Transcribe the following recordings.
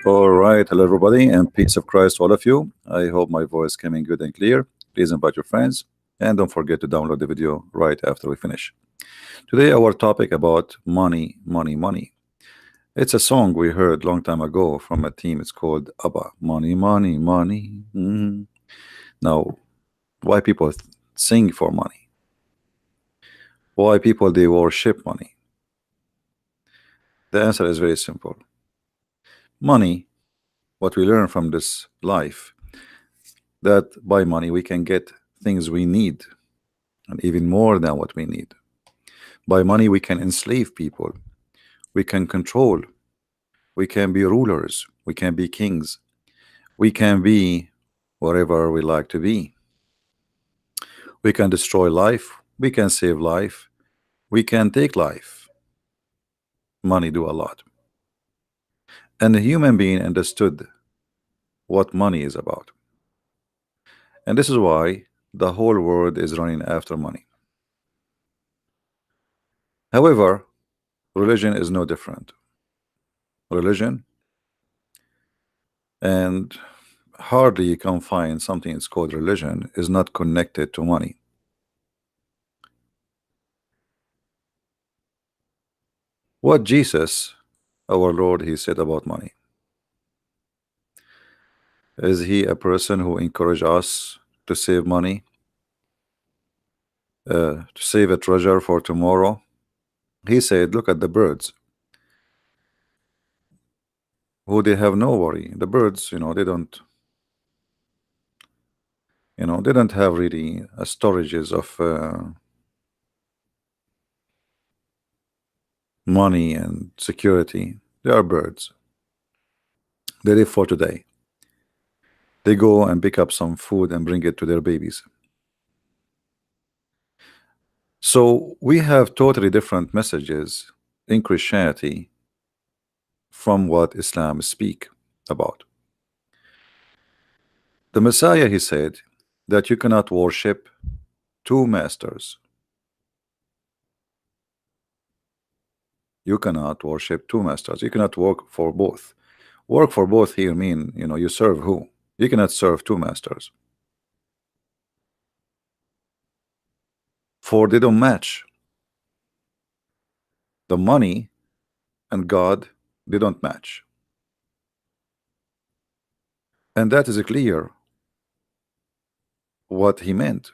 All right, hello everybody, and peace of Christ to all of you. I hope my voice coming good and clear. Please invite your friends, and don't forget to download the video right after we finish. Today, our topic about money, money, money. It's a song we heard long time ago from a team. It's called ABBA. Money, money, money. Now, why people sing for money? Why people they worship money? The answer is very simple. Money, what we learn from this life, that by money we can get things we need and even more than what we need. By money we can enslave people, we can control, we can be rulers, we can be kings, we can be whatever we like to be. We can destroy life, we can save life, we can take life. Money do a lot. And the human being understood what money is about. And this is why the whole world is running after money. However, religion is no different. Religion, and hardly you can find something it's called religion is not connected to money. What Jesus, our Lord, he said about money? Is he a person who encouraged us to save money, to save a treasure for tomorrow? He said, look at the birds, who they have no worry. The birds, they don't, they don't have really storages of money and security. They are birds. They live for today. They go and pick up some food and bring it to their babies. So we have totally different messages in Christianity from what Islam speak about. The Messiah, he said that you cannot worship two masters. You cannot worship two masters. You cannot work for both. Work for both here mean, you serve who? You cannot serve two masters. For they don't match. The money and God, they don't match. And that is clear what he meant.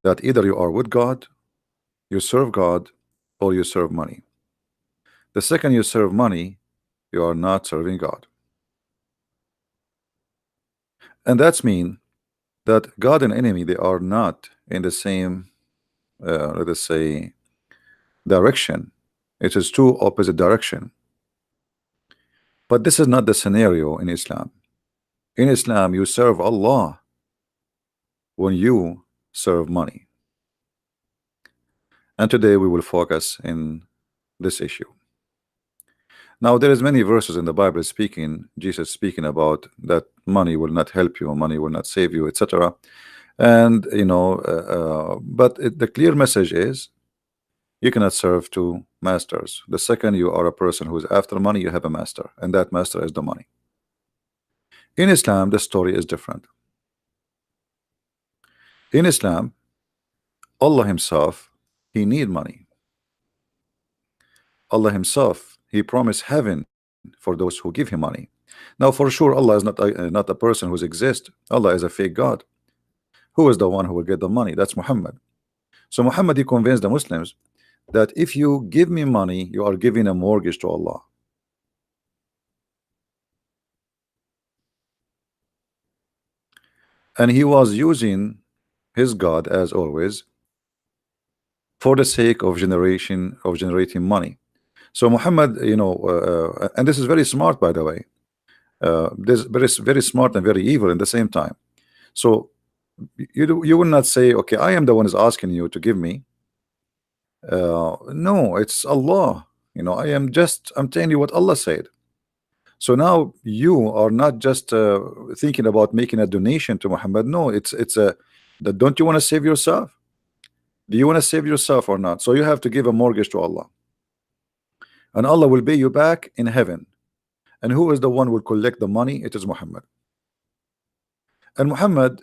That either you are with God, you serve God, or you serve money. The second you serve money, you are not serving God. And that's mean that God and enemy, they are not in the same, let us say, direction. It is two opposite direction. But this is not the scenario in Islam. In Islam, you serve Allah when you serve money. And today we will focus in this issue. Now there is many verses in the Bible speaking, Jesus speaking about that money will not help you, money will not save you, etc. And but the clear message is you cannot serve two masters. The second you are a person who is after money, you have a master, and that master is the money. In Islam, the story is different. In Islam, Allah himself, he need money. Allah himself, he promised heaven for those who give him money. Now for sure Allah is not a person who exists. Allah is a fake God. Who is the one who will get the money? That's Muhammad. So Muhammad, he convinced the Muslims that if you give me money, you are giving a mortgage to Allah. And he was using his God, as always, for the sake of generating money. So Muhammad, and this is very smart, by the way. This very smart and very evil in the same time. So you will not say, okay, I am the one who's asking you to give me. No, it's Allah. I'm telling you what Allah said. So now you are not just thinking about making a donation to Muhammad. No, don't you want to save yourself? Do you want to save yourself or not? So you have to give a mortgage to Allah, and Allah will pay you back in heaven. And who is the one who will collect the money? It is Muhammad. And Muhammad,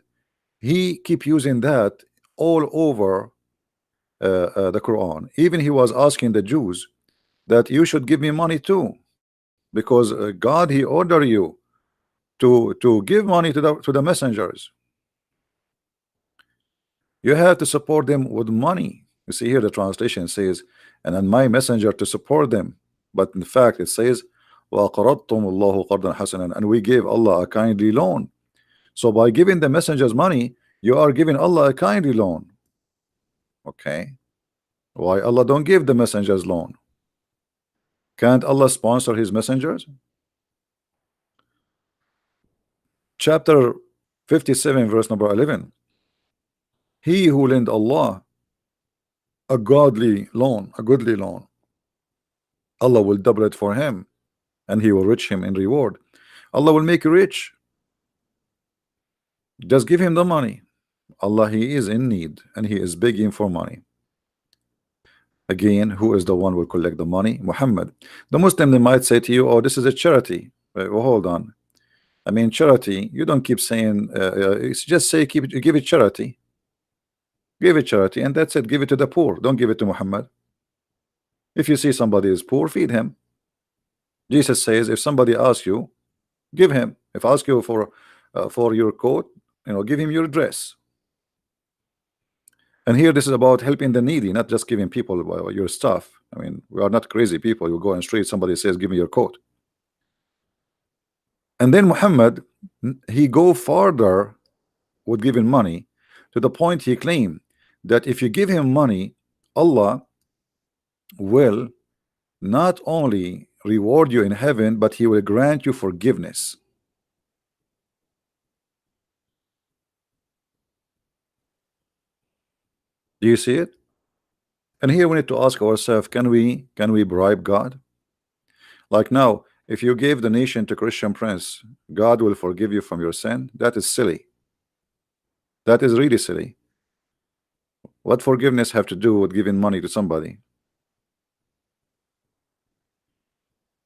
he keep using that all over the Quran. Even he was asking the Jews that you should give me money too, because God, he order you to give money to the messengers. You have to support them with money. You see here the translation says, and on my messenger to support them, but in fact it says, وَأَقْرَضْتُمُ اللَّهُ قَرْضًا حَسَنًا, and we gave Allah a kindly loan. So by giving the messengers money, you are giving Allah a kindly loan. Okay, why Allah don't give the messengers loan? Can't Allah sponsor his messengers? Chapter 57 verse number 11, he who lend Allah a godly loan, a goodly loan, Allah will double it for him, and he will rich him in reward. Allah will make you rich. Just give him the money. Allah, he is in need and he is begging for money. Again, who is the one who will collect the money? Muhammad. The Muslim, they might say to you, oh, this is a charity. Well, hold on. I mean, charity, you don't keep saying just say give it charity. Give it charity, and that's it. Give it to the poor. Don't give it to Muhammad. If you see somebody is poor, feed him. Jesus says, if somebody asks you, give him. If ask you for your coat, give him your dress. And here this is about helping the needy, not just giving people your stuff. I mean, we are not crazy people. You go on the street, somebody says, give me your coat. And then Muhammad, he go further with giving money, to the point he claimed that if you give him money, Allah will not only reward you in heaven, but he will grant you forgiveness. Do you see it? And here we need to ask ourselves, can we bribe God? Like now, if you gave the nation to Christian prince, God will forgive you from your sin. That is silly. That is really silly. What forgiveness have to do with giving money to somebody?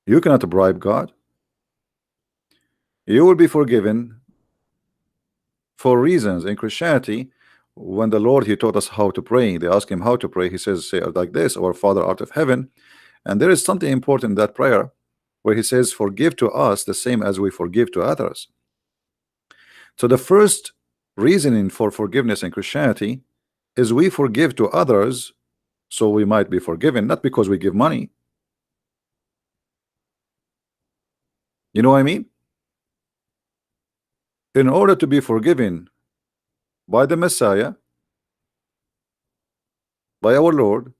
You cannot bribe God. You will be forgiven for reasons. In Christianity, when the Lord, he taught us how to pray, they ask him how to pray, he says, say like this, our Father art of heaven. And there is something important in that prayer where he says, forgive to us the same as we forgive to others. So the first reasoning for forgiveness in Christianity is we forgive to others so we might be forgiven, not because we give money. You know what I mean? In order to be forgiven by the Messiah, by our Lord,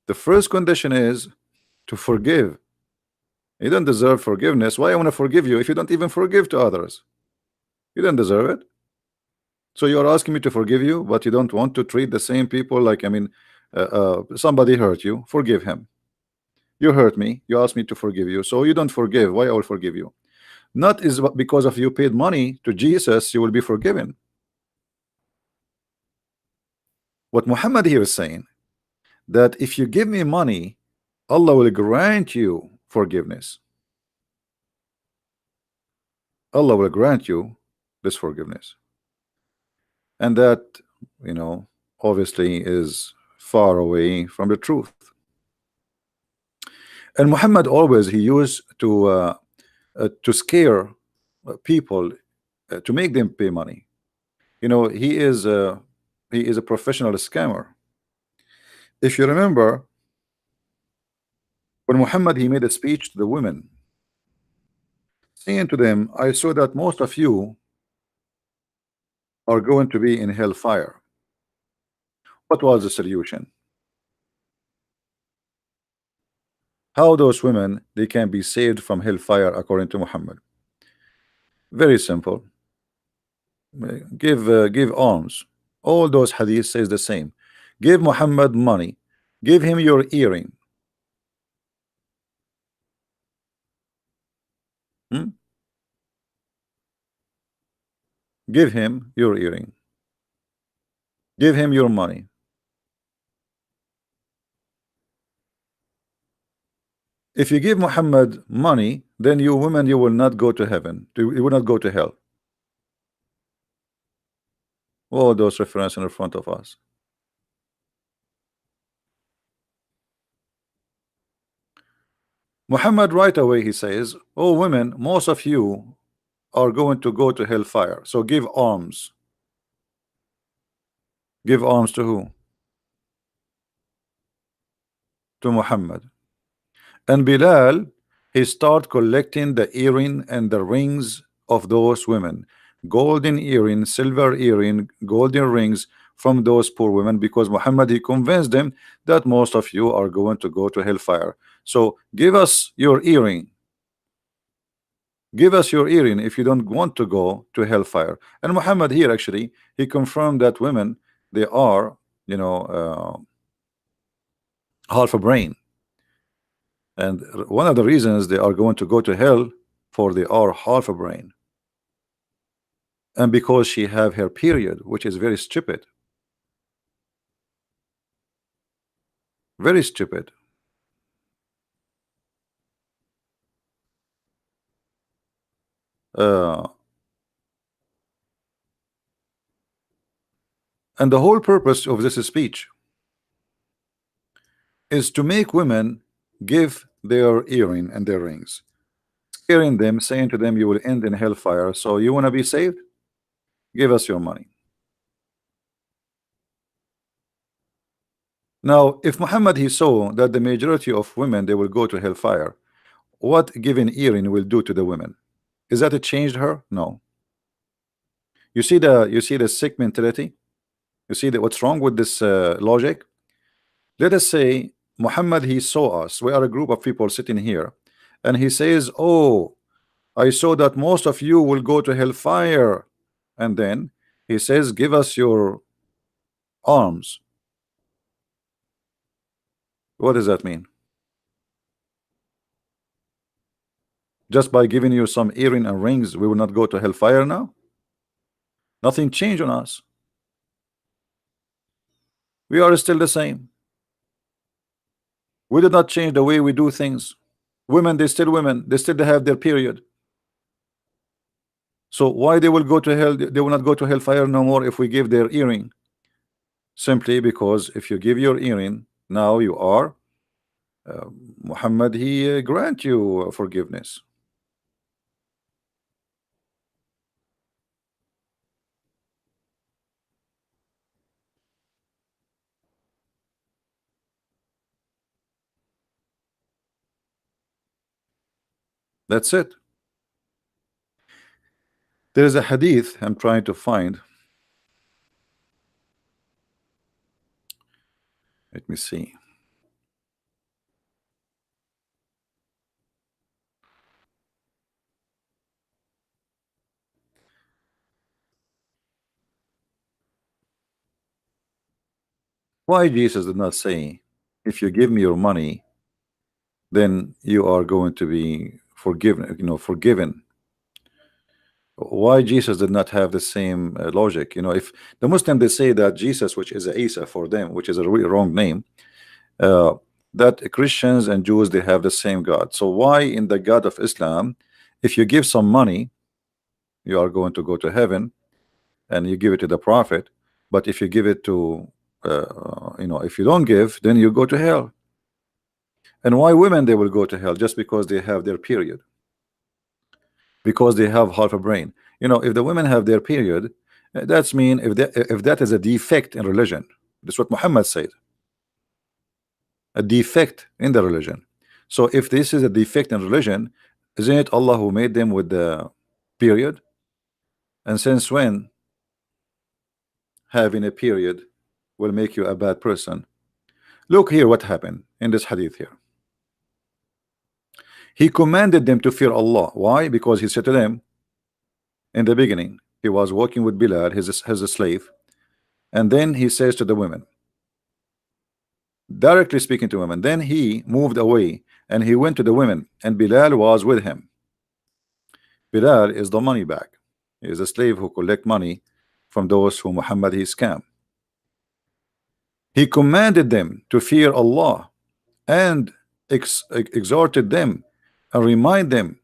the first condition is to forgive. You don't deserve forgiveness. Why I want to forgive you if you don't even forgive to others? You don't deserve it. So you're asking me to forgive you, but you don't want to treat the same people like, I mean, somebody hurt you, forgive him. You hurt me, you asked me to forgive you, so you don't forgive. Why I will forgive you? Not is because of you paid money to Jesus, you will be forgiven. What Muhammad here is saying, that if you give me money, Allah will grant you forgiveness. Allah will grant you this forgiveness. And that, obviously is far away from the truth. And Muhammad always, he used to scare people, to make them pay money. He is a professional scammer. If you remember, when Muhammad, he made a speech to the women, saying to them, I saw that most of you are going to be in hellfire. What was the solution? How those women, they can be saved from hellfire according to Muhammad? Very simple. Give alms. All those hadiths says the same. Give Muhammad money. Give him your earring. Give him your earring. Give him your money. If you give Muhammad money, then you women, you will not go to heaven. You will not go to hell. All those references in front of us. Muhammad right away he says, "Oh women, most of you are going to go to hellfire. So give alms." Give alms to who? To Muhammad. And Bilal, he start collecting the earring and the rings of those women, golden earring, silver earring, golden rings from those poor women, because Muhammad he convinced them that most of you are going to go to hellfire. So give us your earring. Give us your earring if you don't want to go to hellfire. And Muhammad here actually he confirmed that women, they are, you know, half a brain. And one of the reasons they are going to go to hell, for they are half a brain. And because she have her period, which is very stupid. Very stupid. And the whole purpose of this speech is to make women give their earring and their rings, scaring them, saying to them, you will end in hellfire. So you want to be saved? Give us your money. Now, if Muhammad he saw that the majority of women they will go to hellfire, what giving earring will do to the women? Is that it changed her? No. You see the sick mentality. You see that what's wrong with this logic. Let us say Muhammad he saw us. We are a group of people sitting here, and he says, "Oh, I saw that most of you will go to hellfire," and then he says, "Give us your arms." What does that mean? Just by giving you some earring and rings, we will not go to hellfire now? Nothing changed on us. We are still the same. We did not change the way we do things. Women, they still women. They still have their period. So why they will go to hell? They will not go to hellfire no more if we give their earring. Simply because if you give your earring, now you are Muhammad, he grant you forgiveness. That's it. There is a hadith I'm trying to find. Let me see. Why Jesus did not say, if you give me your money, then you are going to be forgiven, forgiven. Why Jesus did not have the same logic? If the Muslim they say that Jesus, which is Isa for them, which is a really wrong name, that Christians and Jews they have the same God. So why in the God of Islam, if you give some money, you are going to go to heaven, and you give it to the prophet, but if you give it to if you don't give, then you go to hell. And why women they will go to hell? Just because they have their period, because they have half a brain. If the women have their period, that's mean if that is a defect in religion. That's what Muhammad said, a defect in the religion. So if this is a defect in religion, isn't it Allah who made them with the period? And since when having a period will make you a bad person? Look here what happened in this hadith here. He commanded them to fear Allah. Why? Because he said to them in the beginning, he was working with Bilal, his slave, and then he says to the women, directly speaking to women, then he moved away and he went to the women, and Bilal was with him. Bilal is the money bag. He is a slave who collect money from those who Muhammad he scam. He commanded them to fear Allah and exhorted them and remind them.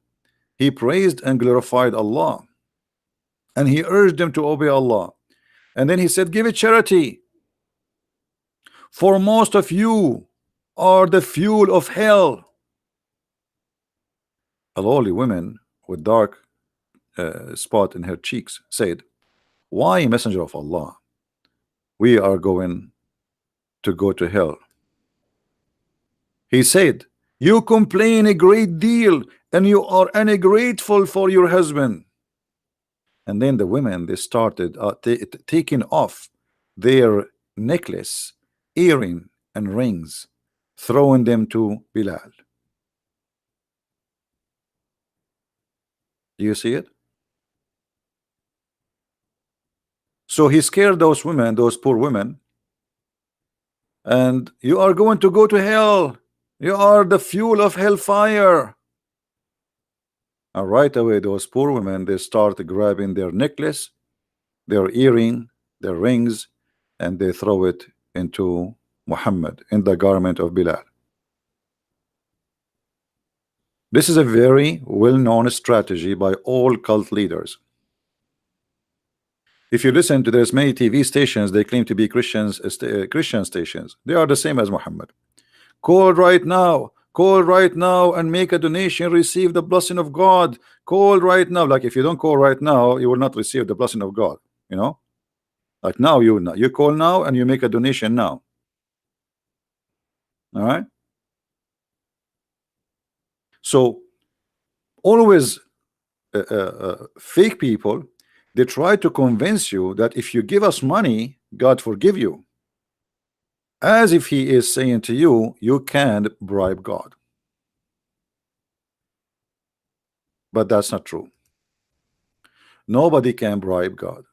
He praised and glorified Allah, and he urged them to obey Allah. And then he said, give it charity, for most of you are the fuel of hell. A lowly woman with dark spot in her cheeks said, why, messenger of Allah, we are going to go to hell? He said, you complain a great deal and you are ungrateful for your husband. And then the women, they started taking off their necklace, earring and rings, throwing them to Bilal. Do you see it? So he scared those women, those poor women, and you are going to go to hell. You are the fuel of hellfire. And right away, those poor women, they start grabbing their necklace, their earring, their rings, and they throw it into Muhammad, in the garment of Bilal. This is a very well-known strategy by all cult leaders. If you listen to, there's many TV stations, they claim to be Christian stations. They are the same as Muhammad. Call right now. Call right now and make a donation, receive the blessing of God. Call right now. Like if you don't call right now, you will not receive the blessing of God. You know, like now you call now and you make a donation now. All right. So always fake people, they try to convince you that if you give us money, God forgive you, as if he is saying to you, you can bribe God. But that's not true. Nobody can bribe God.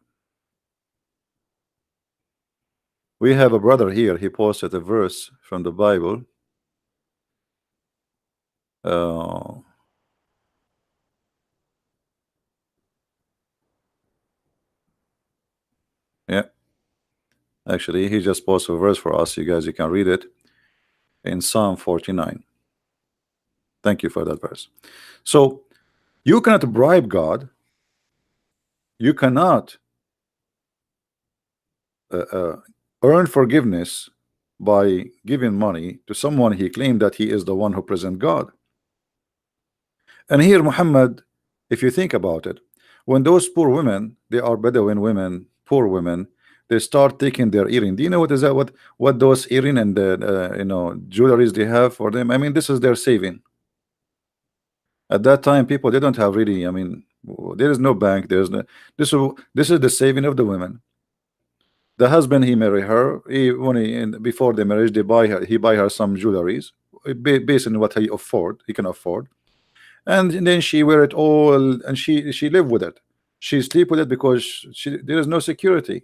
We have a brother here, he posted a verse from the Bible. Yeah, actually he just posted a verse for us. You guys, you can read it in Psalm 49. Thank you for that verse. So you cannot bribe God. You cannot earn forgiveness by giving money to someone he claimed that he is the one who present God. And here Muhammad, if you think about it, when those poor women, they are Bedouin women, poor women, they start taking their earring. Do you know what is that? What those earring and the you know, jewelries they have for them? I mean, this is their saving. At that time, people, they don't have really, I mean, there is no bank, there's no, this is the saving of the women. The husband, he marry her, before the marriage, he buy her some jewelries based on what he can afford, and then she wear it all, and she live with it. She sleep with it because there is no security.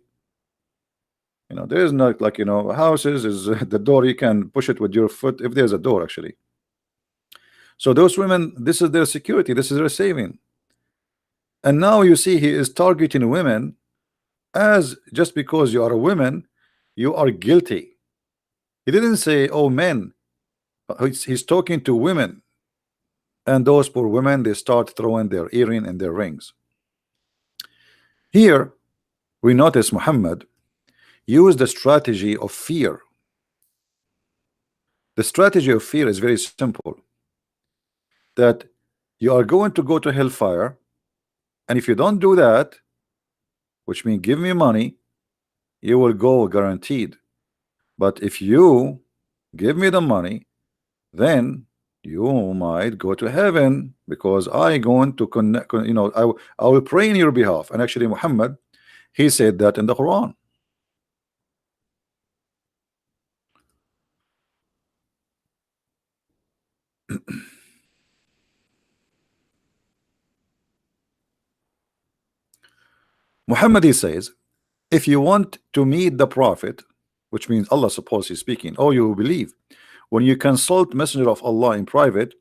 You know, there is not like, you know, houses is the door, you can push it with your foot if there's a door actually. So those women, this is their security, this is their saving. And now you see he is targeting women, as just because you are a woman, you are guilty. He didn't say, oh men, he's talking to women. And those poor women, they start throwing their earring and their rings. Here we notice Muhammad used the strategy of fear. The strategy of fear is very simple, that you are going to go to hellfire, and if you don't do that, which means give me money, you will go guaranteed. But if you give me the money, then you might go to heaven, because I going to connect, you know, I will pray in your behalf. And actually Muhammad, he said that in the Quran. Muhammad, he says, if you want to meet the Prophet, which means Allah, suppose he's speaking, oh you believe, when you consult Messenger of Allah in private,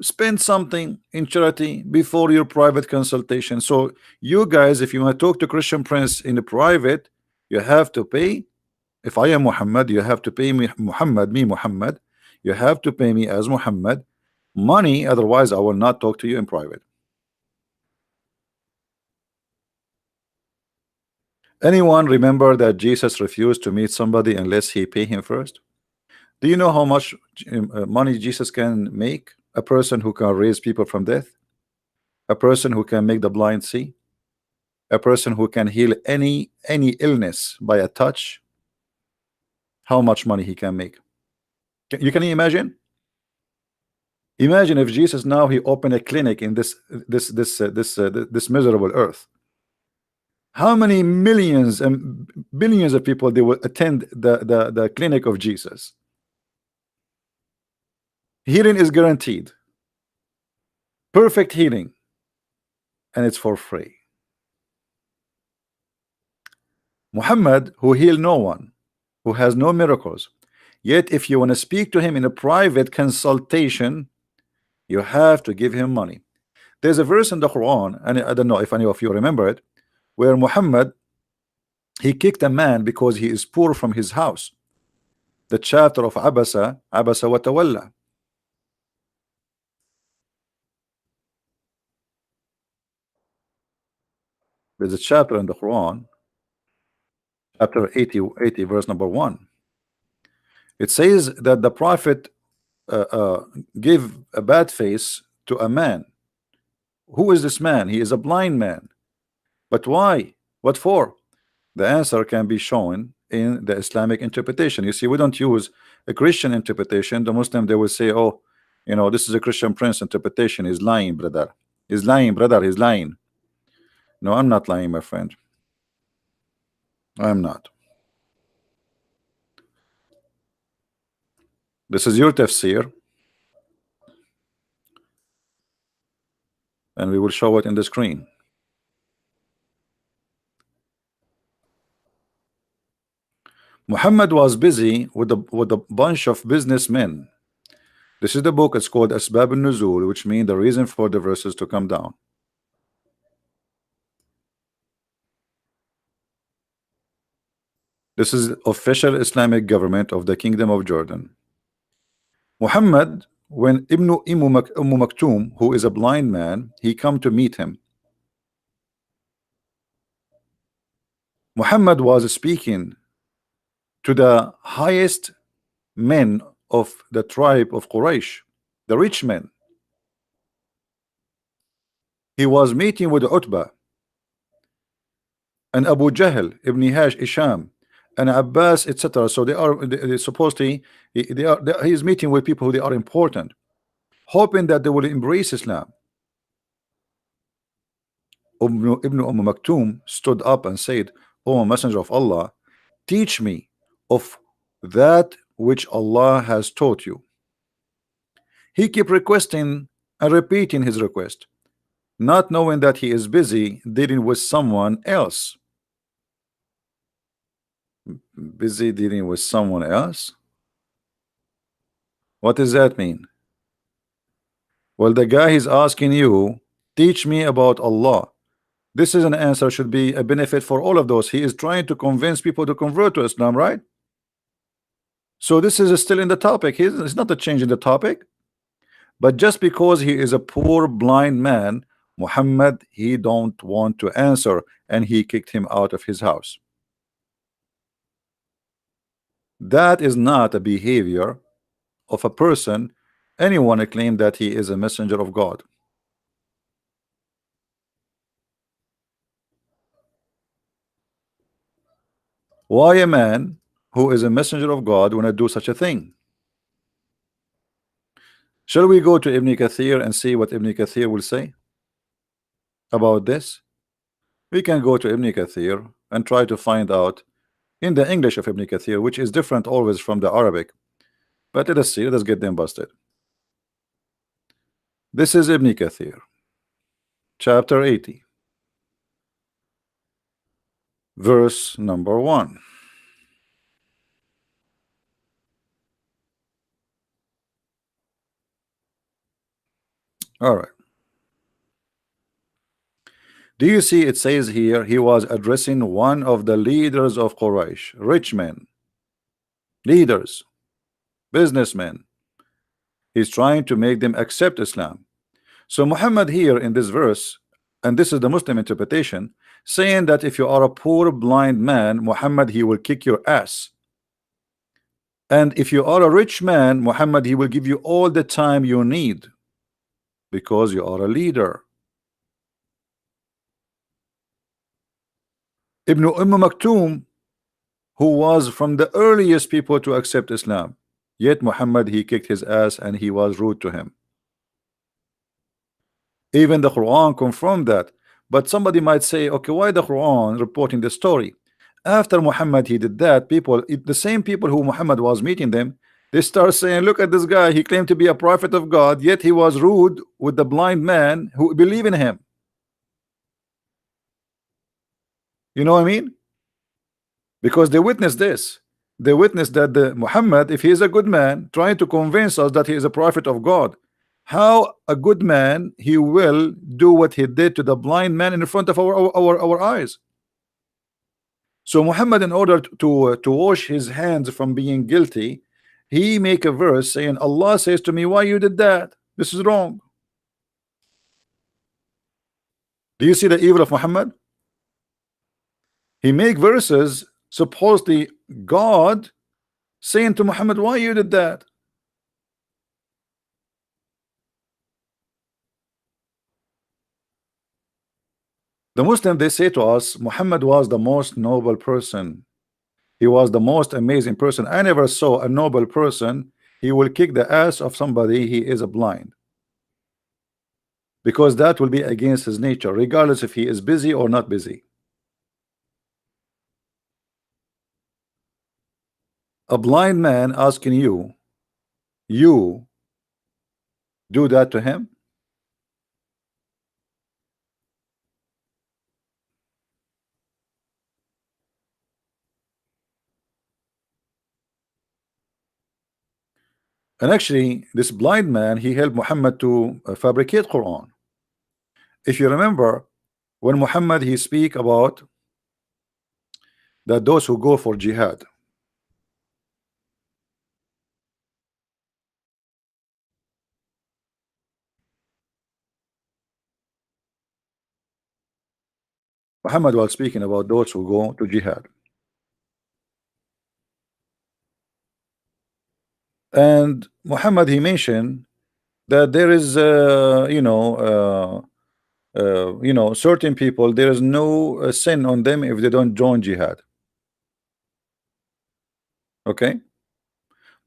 spend something in charity before your private consultation. So you guys, if you want to talk to Christian Prince in the private, you have to pay. If I am Muhammad, you have to pay me, Muhammad, You have to pay me as Muhammad money, otherwise I will not talk to you in private. Anyone remember that Jesus refused to meet somebody unless he pay him first? Do you know how much money Jesus can make? A person who can raise people from death, a person who can make the blind see, a person who can heal any illness by a touch. How much money he can make? You can imagine? Imagine if Jesus now he opened a clinic in this miserable earth. How many millions and billions of people they will attend the clinic of Jesus? Healing is guaranteed, perfect healing, and it's for free. Muhammad, who healed no one, who has no miracles, yet if you want to speak to him in a private consultation, you have to give him money. There's a verse in the Quran, and I don't know if any of you remember it, where Muhammad he kicked a man because he is poor from his house. The chapter of Abasa wa Tawalla. There's a chapter in the Quran, chapter 80 verse number 1. It says that the prophet gave a bad face to a man. Who is this man? He is a blind man. But why? What for? The answer can be shown in the Islamic interpretation. You see, we don't use a Christian interpretation. The Muslim, they will say, oh, you know, this is a Christian Prince interpretation. He's lying, brother. He's lying, brother. He's lying. No, I'm not lying, my friend. I'm not. This is your tafsir, and we will show it in the screen. Muhammad was busy with a bunch of businessmen. This is the book. It's called Asbab al-Nuzul, which means the reason for the verses to come down. This is official Islamic government of the Kingdom of Jordan. Muhammad, when Ibn Maktoum, who is a blind man, he come to meet him. Muhammad was speaking to the highest men of the tribe of Quraysh, the rich men. He was meeting with Utbah and Abu Jahl, Ibn Hisham, and Abbas, etc. So they supposedly he is meeting with people who they are important, hoping that they will embrace Islam. Ibn Maktoum stood up and said, "O Messenger of Allah, teach me of that which Allah has taught you." He kept requesting and repeating his request, not knowing that he is busy dealing with someone else. Busy dealing with someone else? What does that mean? Well, the guy is asking you, teach me about Allah. This is an answer, should be a benefit for all of those. He is trying to convince people to convert to Islam, right? So this is still in the topic. It's not a change in the topic. But just because he is a poor blind man, Muhammad, he don't want to answer, and he kicked him out of his house. That is not a behavior of a person, anyone claim that he is a messenger of God. Why a man who is a messenger of God want to do such a thing? Shall we go to Ibn Kathir and see what Ibn Kathir will say about this? We can go to Ibn Kathir and try to find out in the English of Ibn Kathir, which is different always from the Arabic. But let us see, let us get them busted. This is Ibn Kathir, chapter 80, verse number 1. All right. Do you see it says here he was addressing one of the leaders of Quraysh, rich men, leaders, businessmen. He's trying to make them accept Islam. So Muhammad here in this verse, and this is the Muslim interpretation, saying that if you are a poor blind man, Muhammad, he will kick your ass. And if you are a rich man, Muhammad, he will give you all the time you need because you are a leader. Ibn Maktoum, who was from the earliest people to accept Islam, yet Muhammad, he kicked his ass and he was rude to him. Even the Quran confirmed that. But somebody might say, okay, why the Quran reporting the story? After Muhammad he did that, people, the same people who Muhammad was meeting them, they start saying, look at this guy, he claimed to be a prophet of God, yet he was rude with the blind man who believe in him. You know what I mean? Because they witnessed this. They witnessed that the Muhammad, if he is a good man, trying to convince us that he is a prophet of God, how a good man he will do what he did to the blind man in front of our eyes. So Muhammad, in order to wash his hands from being guilty, he make a verse saying, Allah says to me, why you did that? This is wrong. Do you see the evil of Muhammad? He make verses supposedly God saying to Muhammad, why you did that? The Muslim, they say to us, Muhammad was the most noble person. He was the most amazing person. I never saw a noble person. He will kick the ass of somebody he is blind, because that will be against his nature, regardless if he is busy or not busy. A blind man asking you do that to him? And actually, this blind man, he helped Muhammad to fabricate Quran. If you remember, when Muhammad he speak about that those who go for jihad, Muhammad was speaking about those who go to jihad. And Muhammad he mentioned that there is certain people, there is no sin on them if they don't join jihad. Okay,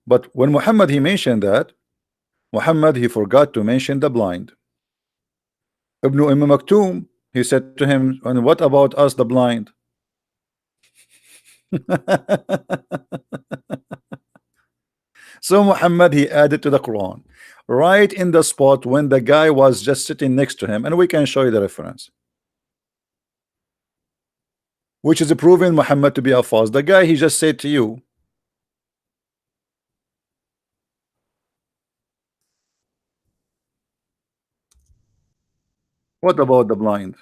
but when Muhammad he mentioned that, Muhammad he forgot to mention the blind. Ibn Maktoum, he said to him, and what about us the blind? So Muhammad he added to the Quran right in the spot when the guy was just sitting next to him, and we can show you the reference, which is proving Muhammad to be a false. The guy he just said to you, what about the blind?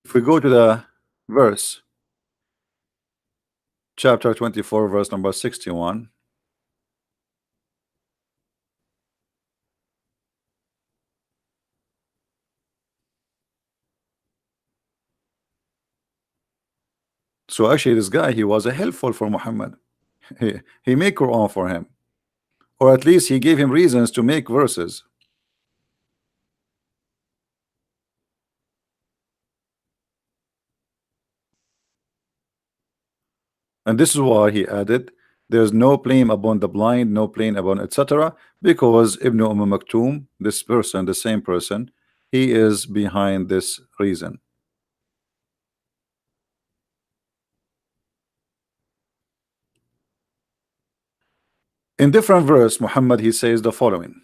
If we go to the verse, chapter 24, verse number 61. So actually this guy, he was a helpful for Muhammad. He made Quran for him, or at least he gave him reasons to make verses. And this is why he added, there's no blame upon the blind, no blame upon etc., because Ibn Maktoum, this person, the same person, he is behind this reason. In different verse, Muhammad he says the following.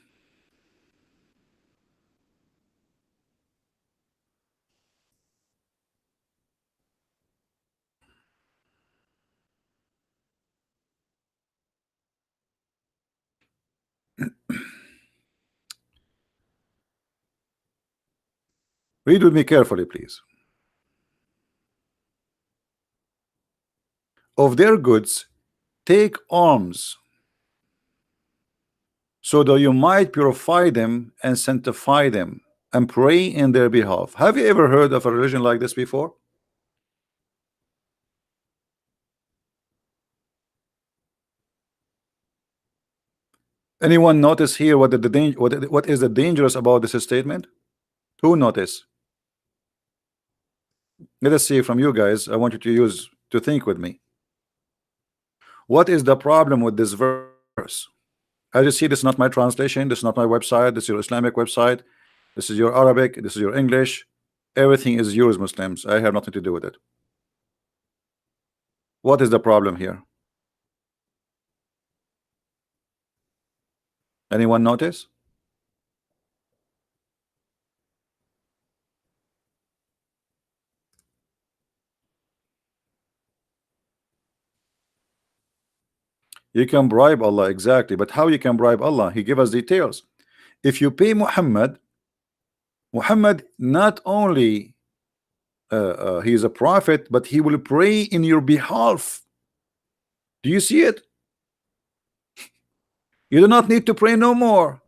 Read with me carefully, please. Of their goods take arms so that you might purify them and sanctify them and pray in their behalf. Have you ever heard of a religion like this before? Anyone notice here what what is the dangerous about this statement? Who notice? Let us see from you guys. I want you to think with me. What is the problem with this verse? As you see, this is not my translation, this is not my website, this is your Islamic website, this is your Arabic, this is your English. Everything is yours, Muslims. I have nothing to do with it. What is the problem here? Anyone notice? You can bribe Allah, exactly, but how you can bribe Allah? He gave us details. If you pay Muhammad not only he is a prophet, but he will pray in your behalf. Do you see it? You do not need to pray no more.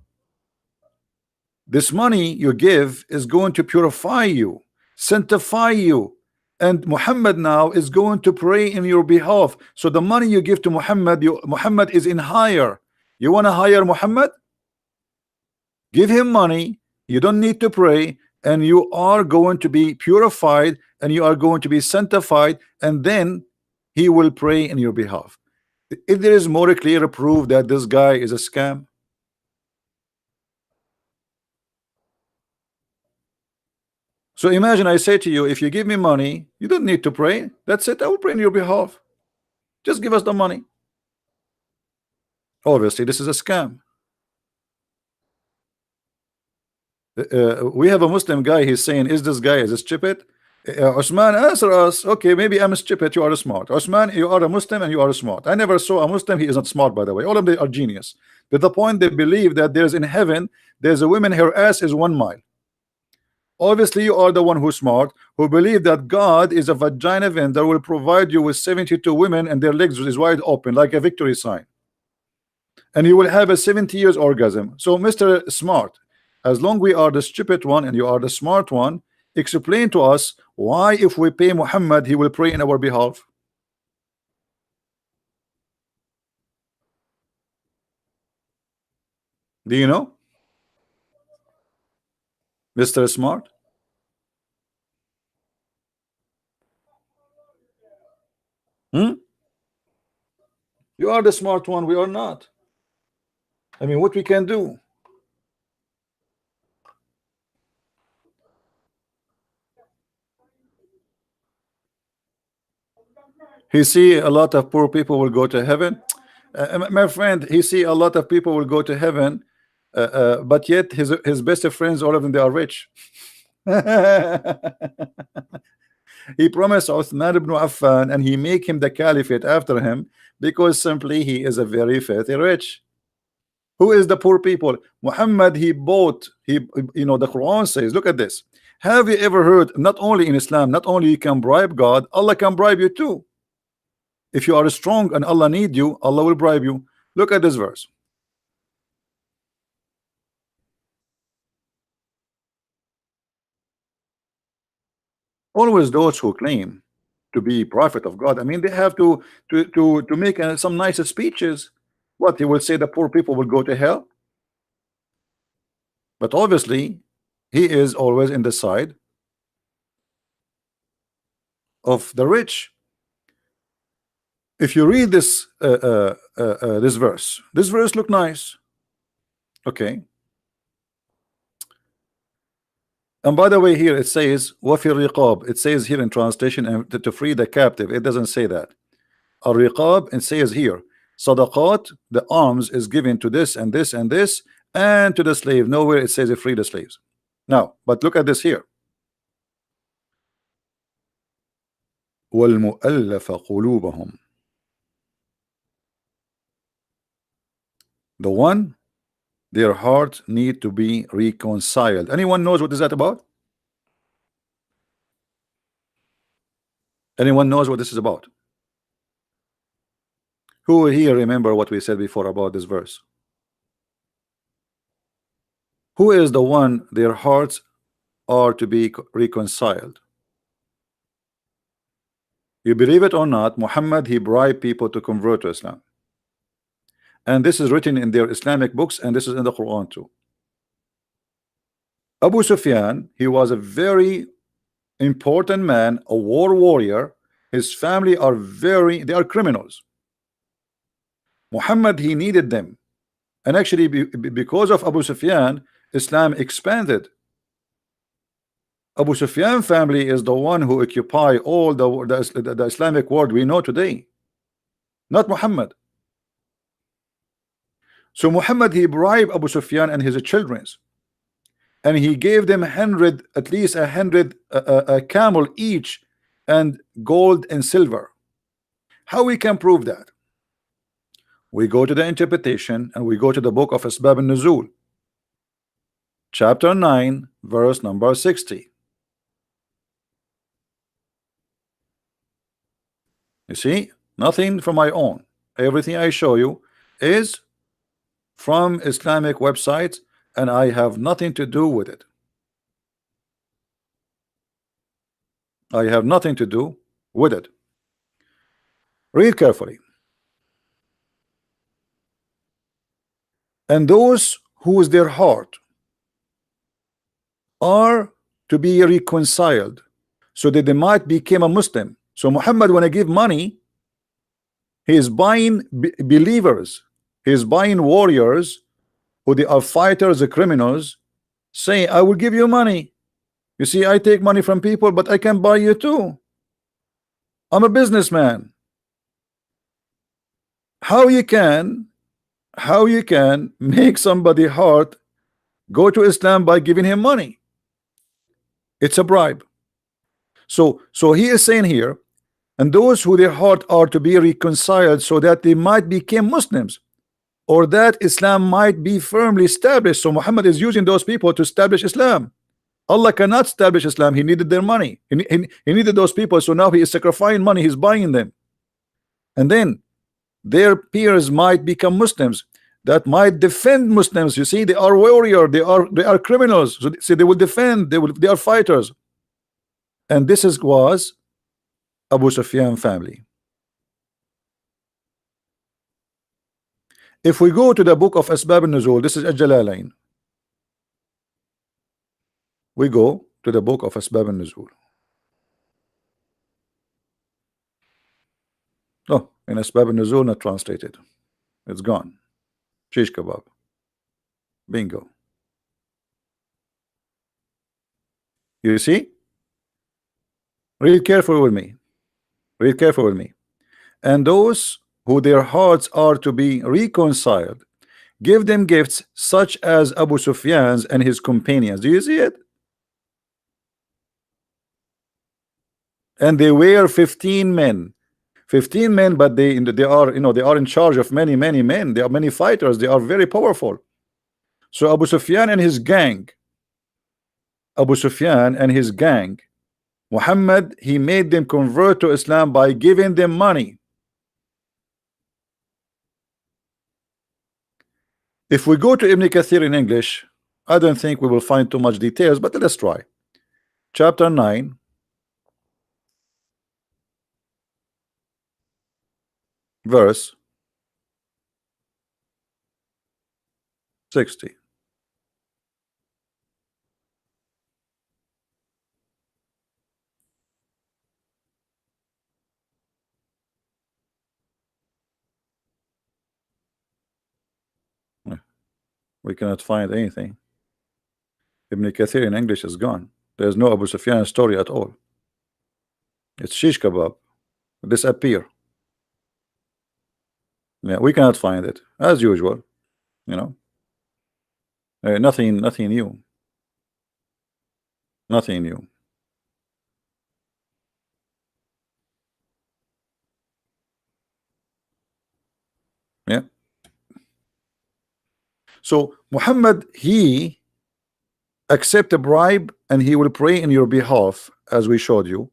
This money you give is going to purify you, sanctify you, and Muhammad now is going to pray in your behalf. So the money you give to Muhammad, Muhammad is in hire. You want to hire Muhammad? Give him money. You don't need to pray, and you are going to be purified, and you are going to be sanctified, and then he will pray in your behalf. If there is more clear proof that this guy is a scam, so imagine I say to you, if you give me money, you don't need to pray. That's it. I will pray on your behalf. Just give us the money. Obviously, this is a scam. We have a Muslim guy. He's saying, "Is this guy is stupid?" Osman, answer us. Okay, maybe I'm stupid. You are smart. Osman, you are a Muslim and you are smart. I never saw a Muslim. He is not smart, by the way. All of them are genius. To the point they believe that there's in heaven, there's a woman. Her ass is 1 mile. Obviously, you are the one who's smart, who believe that God is a vagina vendor, will provide you with 72 women and their legs is wide open like a victory sign, and you will have a 70 years orgasm. So, Mr. Smart, as long we are the stupid one and you are the smart one, explain to us why, if we pay Muhammad, he will pray in our behalf. Do you know, Mr. Smart? You are the smart one, we are not. I mean, what we can do? He see a lot of poor people will go to heaven. My friend, he see a lot of people will go to heaven, but yet his best friends, all of them, they are rich. He promised Uthman ibn Affan, and he make him the caliphate after him because simply he is a very filthy rich. Who is the poor people? Muhammad, he bought, you know, the Quran says, look at this. Have you ever heard, not only in Islam, not only you can bribe God, Allah can bribe you too. If you are strong and Allah need you, Allah will bribe you. Look at this verse. Always those who claim to be prophet of God, I mean, they have to make some nice speeches. What, he will say the poor people will go to hell? But obviously he is always in the side of the rich. If you read this this verse look nice, okay. And by the way, here it says وَفِي الرِّقَابِ. It says here in translation, and to free the captive. It doesn't say that. Al-riqab, it says here sadaqat, the alms is given to this and this and this, and to the slave. Nowhere it says free the slaves. Now, but look at this here. وَالْمُؤَلَّفَ قُلُوبَهُمْ. The one, their heart need to be reconciled. Anyone knows what is that about? Anyone knows what this is about? Who here remember what we said before about this verse? Who is the one their hearts are to be reconciled? You believe it or not, Muhammad, he bribed people to convert to Islam. And this is written in their Islamic books, and this is in the Quran too. Abu Sufyan, he was a very important man, a war warrior. His family are they are criminals. Muhammad, he needed them. And actually, because of Abu Sufyan, Islam expanded. Abu Sufyan family is the one who occupy all the Islamic world we know today, not Muhammad. So Muhammad, he bribed Abu Sufyan and his children, and he gave them at least 100 camel each, and gold and silver. How we can prove that? We go to the interpretation, and we go to the book of Asbab al-Nuzul, chapter 9, verse number 60. You see, nothing from my own. Everything I show you is from Islamic websites, and I have nothing to do with it. I have nothing to do with it. Read carefully. And those whose their heart are to be reconciled, so that they might become a Muslim. So Muhammad, when I give money, he is buying believers, he is buying warriors who they are fighters or criminals, saying, I will give you money. You see, I take money from people, but I can buy you too. I'm a businessman. How you can make somebody heart go to Islam by giving him money? It's a bribe. So he is saying here, and those who their heart are to be reconciled, so that they might become Muslims, or that Islam might be firmly established. So Muhammad is using those people to establish Islam. Allah cannot establish Islam. He needed their money. He needed those people. So now he is sacrificing money. He's buying them, and then their peers might become Muslims that might defend Muslims. You see, they are warriors. They are criminals. So see, they will defend. They are fighters. And this was Abu Sufyan family. If we go to the book of Asbab al-Nuzul, this is Al-Jalalain. We go to the book of Asbab al-Nuzul. Oh, in Asbab al-Nuzul, not translated. It's gone. Shish kebab. Bingo. You see? Read carefully with me. Read carefully with me. And those who their hearts are to be reconciled, give them gifts such as Abu Sufyan's and his companions. Do you see it? And they were 15 men. 15 men, but they are, they are in charge of many men. They are many fighters. They are very powerful. So Abu Sufyan and his gang, Muhammad, he made them convert to Islam by giving them money. If we go to Ibn Kathir in English, I don't think we will find too much details, but let's try. Chapter 9, verse 60. We cannot find anything. Ibn Kathir in English is gone. There's no Abu Sufyan story at all. It's shish kebab. Disappear. Yeah, we cannot find it as usual. Nothing new. Nothing new. Yeah. So Muhammad, he accept a bribe, and he will pray in your behalf, as we showed you,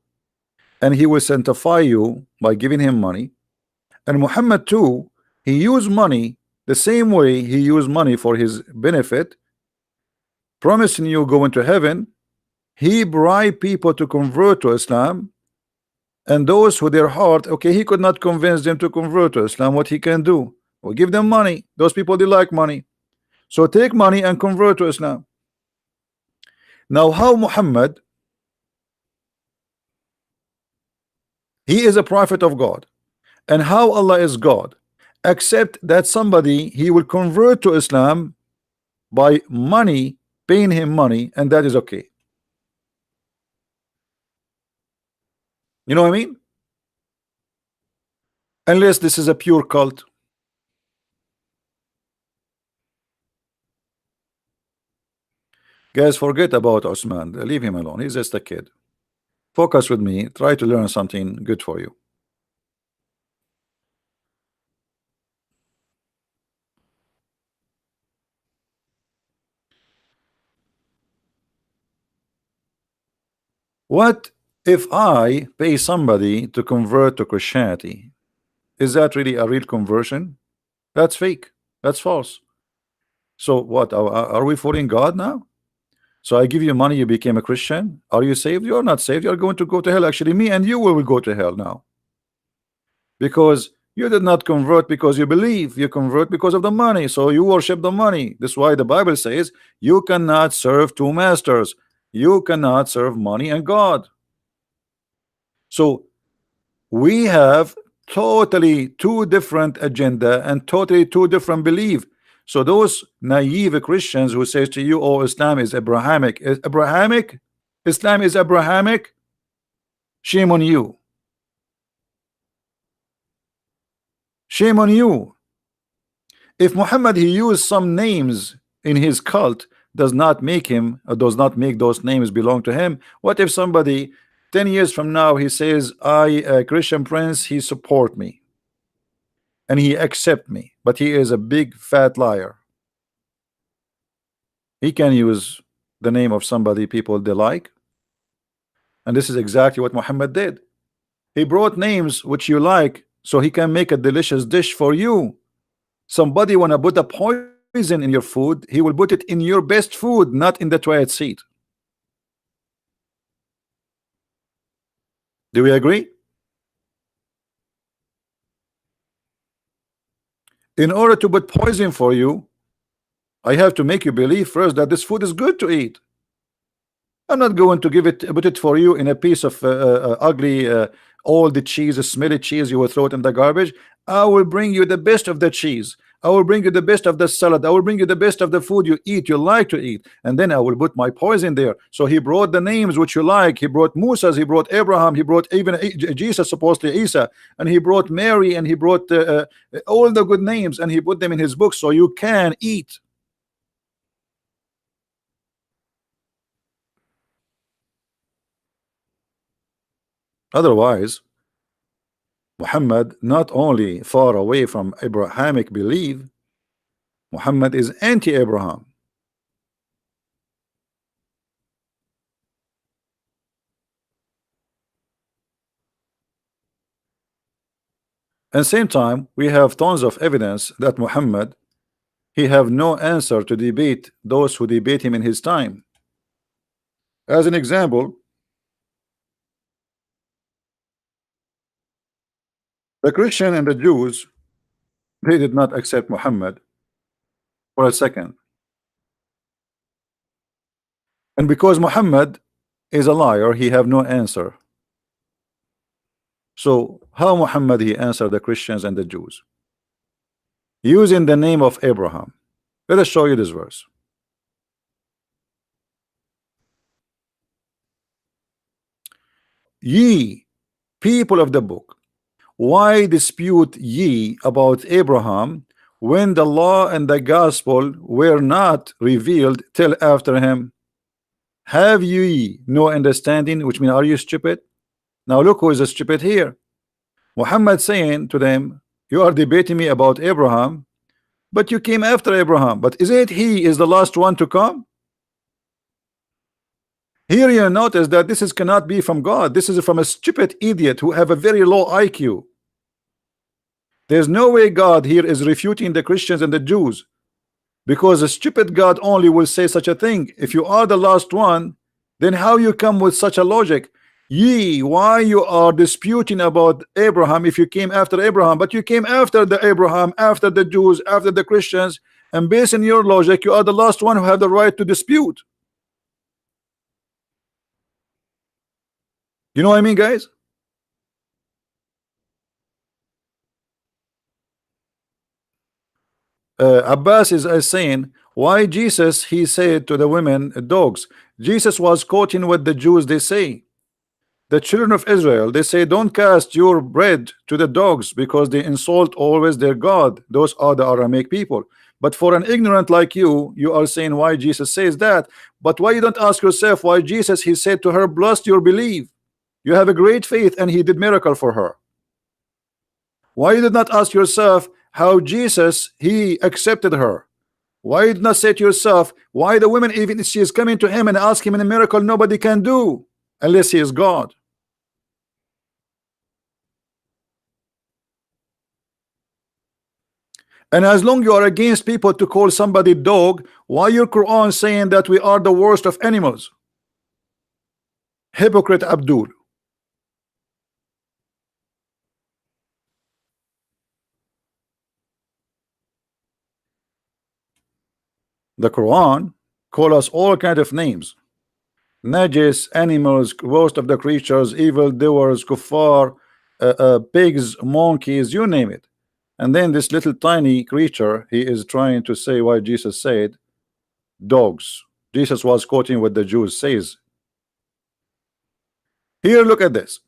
and he will sanctify you by giving him money, And Muhammad too, he used money the same way he used money for his benefit, promising you going to heaven. He bribed people to convert to Islam, and those who their heart, okay, he could not convince them to convert to Islam. What he can do? Well, give them money. Those people, they like money, so take money and convert to Islam. Now, how Muhammad, he is a prophet of God, and how Allah is God, except that somebody he will convert to Islam by money, paying him money, and that is okay. You know what I mean? Unless this is a pure cult. Guys, forget about Osman. Leave him alone. He's just a kid. Focus with me. Try to learn something good for you. What if I pay somebody to convert to Christianity? Is that really a real conversion? That's fake. That's false. So what? Are we fooling God now? So I give you money, you became a Christian. Are you saved? You're not saved. You're going to go to hell. Actually, me and you will go to hell now. Because you did not convert because you believe. You convert because of the money. So you worship the money. That's why the Bible says you cannot serve two masters. You cannot serve money and God. So we have totally two different agenda and totally two different belief. So those naive Christians who says to you, oh, Islam is Abrahamic, Islam is Abrahamic, shame on you. Shame on you. If Muhammad he used some names in his cult, does not make him, or does not make those names belong to him. What if somebody 10 years from now he says, I, a Christian prince, he support me and he accept me, but he is a big fat liar? He can use the name of somebody people they like, and this is exactly what Muhammad did. He brought names which you like so he can make a delicious dish for you. Somebody wanna put a poison in your food, he will put it in your best food, not in the toilet seat. Do we agree? In order to put poison for you, I have to make you believe first that this food is good to eat. I'm not going to put it for you in a piece of ugly all the cheese, smelly cheese, you will throw it in the garbage. I will bring you the best of the cheese. I will bring you the best of the salad. I will bring you the best of the food you eat, you like to eat, and then I will put my poison there. So he brought the names which you like. He brought Musa's, he brought Abraham, he brought even Jesus, supposedly Isa, and he brought Mary, and he brought all the good names, and he put them in his book so you can eat. Otherwise, Muhammad not only far away from Abrahamic belief, Muhammad is anti-Abraham. At the same time, we have tons of evidence that Muhammad he have no answer to debate those who debate him in his time. As an example, the Christian and the Jews, they did not accept Muhammad for a second. And because Muhammad is a liar, he have no answer. So how Muhammad he answered the Christians and the Jews? Using the name of Abraham. Let us show you this verse. Ye people of the book, why dispute ye about Abraham when the law and the gospel were not revealed till after him? Have ye no understanding? Which means, are you stupid? Now look who is stupid here. Muhammad saying to them, you are debating me about Abraham, but you came after Abraham. But is it he is the last one to come? Here you notice that this cannot be from God. This is from a stupid idiot who have a very low IQ. There's no way God here is refuting the Christians and the Jews, because a stupid God only will say such a thing. If you are the last one, then how you come with such a logic? Ye, why you are disputing about Abraham if you came after Abraham? But you came after the Abraham, after the Jews, after the Christians, and based on your logic, you are the last one who have the right to dispute. You know what I mean, guys? Abbas is saying, why Jesus, he said to the women, dogs. Jesus was quoting what the Jews they say. The children of Israel, they say, don't cast your bread to the dogs, because they insult always their God. Those are the Aramaic people. But for an ignorant like you, you are saying why Jesus says that. But why you don't ask yourself why Jesus, he said to her, blessed your belief. You have a great faith, and he did miracle for her. Why you did not ask yourself how Jesus, he accepted her? Why you did not say to yourself, why the woman, even if she is coming to him and ask him in a miracle nobody can do unless he is God? And as long you are against people to call somebody dog, why your Quran saying that we are the worst of animals? Hypocrite Abdul. The Quran call us all kind of names. Najis, animals, worst of the creatures, evil doers, kuffar, pigs, monkeys, you name it. And then this little tiny creature, he is trying to say why Jesus said dogs. Jesus was quoting what the Jews says. Here, look at this.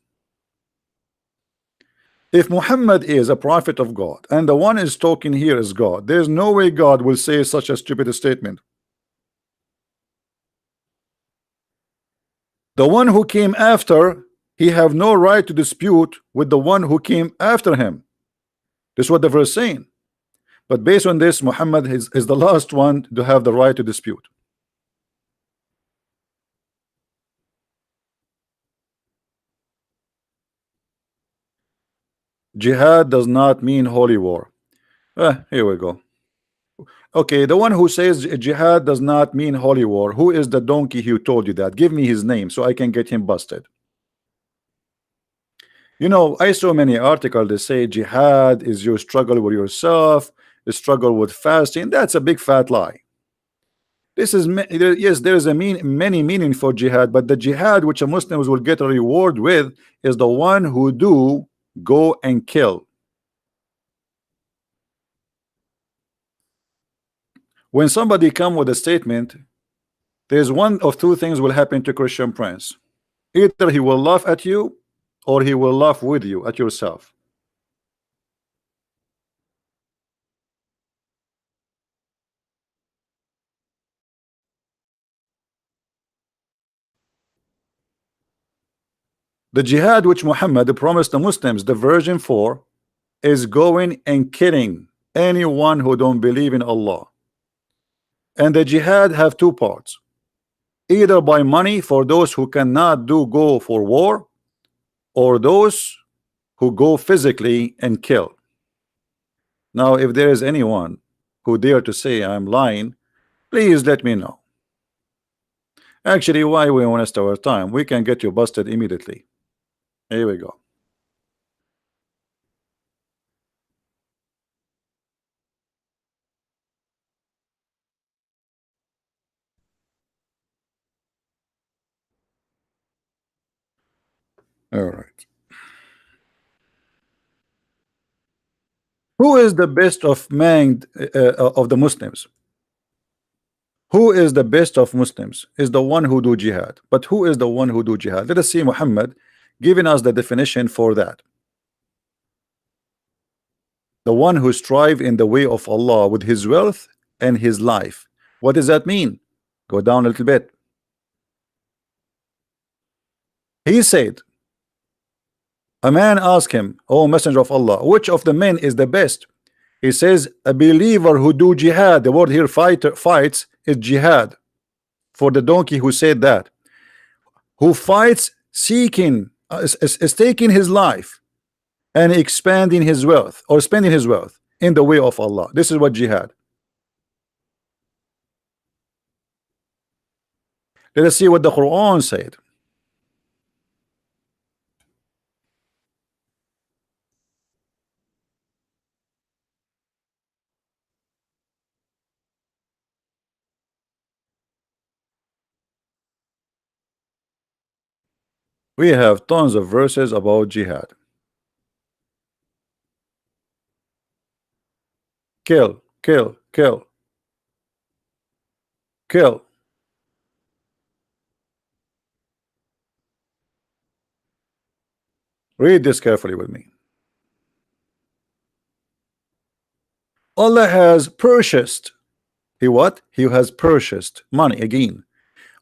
If Muhammad is a prophet of God and the one is talking here is God, there's no way God will say such a stupid statement. The one who came after, he have no right to dispute with the one who came after him. This is what the verse saying. But based on this, Muhammad is the last one to have the right to dispute. Jihad does not mean holy war. Here we go. Okay, the one who says jihad does not mean holy war, who is the donkey who told you that? Give me his name so I can get him busted. You know, I saw many articles that say jihad is your struggle with yourself, a struggle with fasting. That's a big fat lie. This is, yes, there is many meaning for jihad, but the jihad which a Muslims will get a reward with is the one who do go and kill. When somebody come with a statement, there's one of two things will happen to Christian Prince. Either he will laugh at you or he will laugh with you at yourself. The jihad which Muhammad promised the Muslims, the version 4, is going and killing anyone who don't believe in Allah. And the jihad have two parts, either by money for those who cannot go for war, or those who go physically and kill. Now if there is anyone who dare to say I'm lying, please let me know. Actually, why we waste our time? We can get you busted immediately. Here we go. All right. Who is the best of of the Muslims? Who is the best of Muslims? Is the one who do jihad. But who is the one who do jihad? Let us see Muhammad giving us the definition for that. The one who strive in the way of Allah with his wealth and his life. What does that mean? Go down a little bit. He said, a man asked him, O Messenger of Allah, which of the men is the best? He says, a believer who do jihad. The word here fights is jihad. For the donkey who said that, who fights seeking is taking his life and expanding his wealth or spending his wealth in the way of Allah. This is what jihad. Let us see what the Quran said. We have tons of verses about jihad. Kill, kill, kill, kill. Read this carefully with me. Allah has purchased. He what? He has purchased money again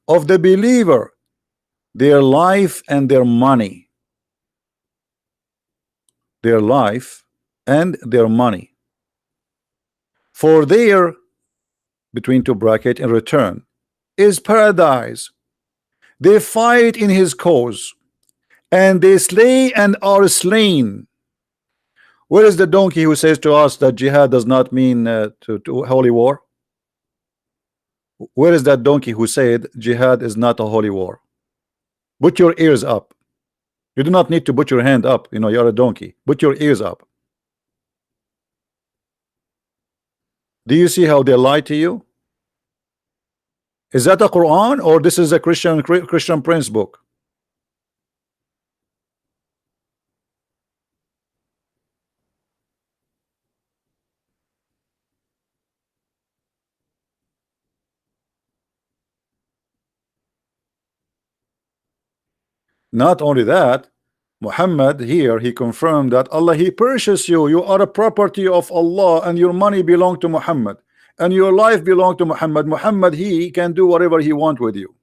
of the believer, their life and their money. Their life and their money. For their, between two brackets, in return is paradise. They fight in his cause, and they slay and are slain. Where is the donkey who says to us that jihad does not mean to holy war? Where is that donkey who said jihad is not a holy war? Put your ears up. You do not need to put your hand up. You know, you're a donkey. Put your ears up. Do you see how they lie to you? Is that a Quran or this is a Christian Prince book? Not only that, Muhammad here, he confirmed that Allah, he purchased you. You are a property of Allah, and your money belong to Muhammad, and your life belong to Muhammad. Muhammad, he can do whatever he want with you.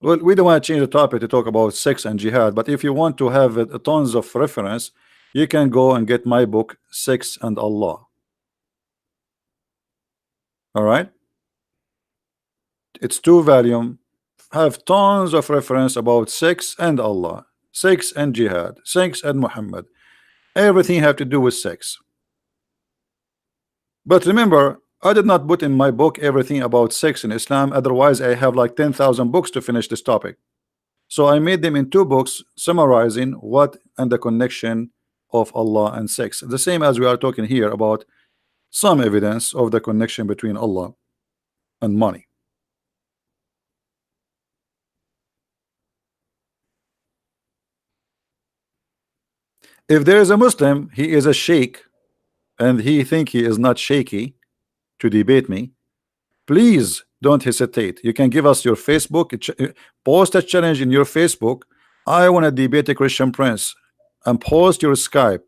Well, we don't want to change the topic to talk about sex and jihad, but if you want to have tons of reference, you can go and get my book, Sex and Allah. All right, it's 2 volume, have tons of reference about sex and Allah, sex and jihad, sex and Muhammad. Everything have to do with sex. But remember, I did not put in my book everything about sex in Islam, otherwise I have like 10,000 books to finish this topic. So I made them in 2 books summarizing what and the connection of Allah and sex. The same as we are talking here about some evidence of the connection between Allah and money. If there is a Muslim, he is a sheikh, and he think he is not shaky to debate me, please don't hesitate. You can give us your Facebook, post a challenge in your Facebook. I want to debate a Christian Prince, and post your Skype.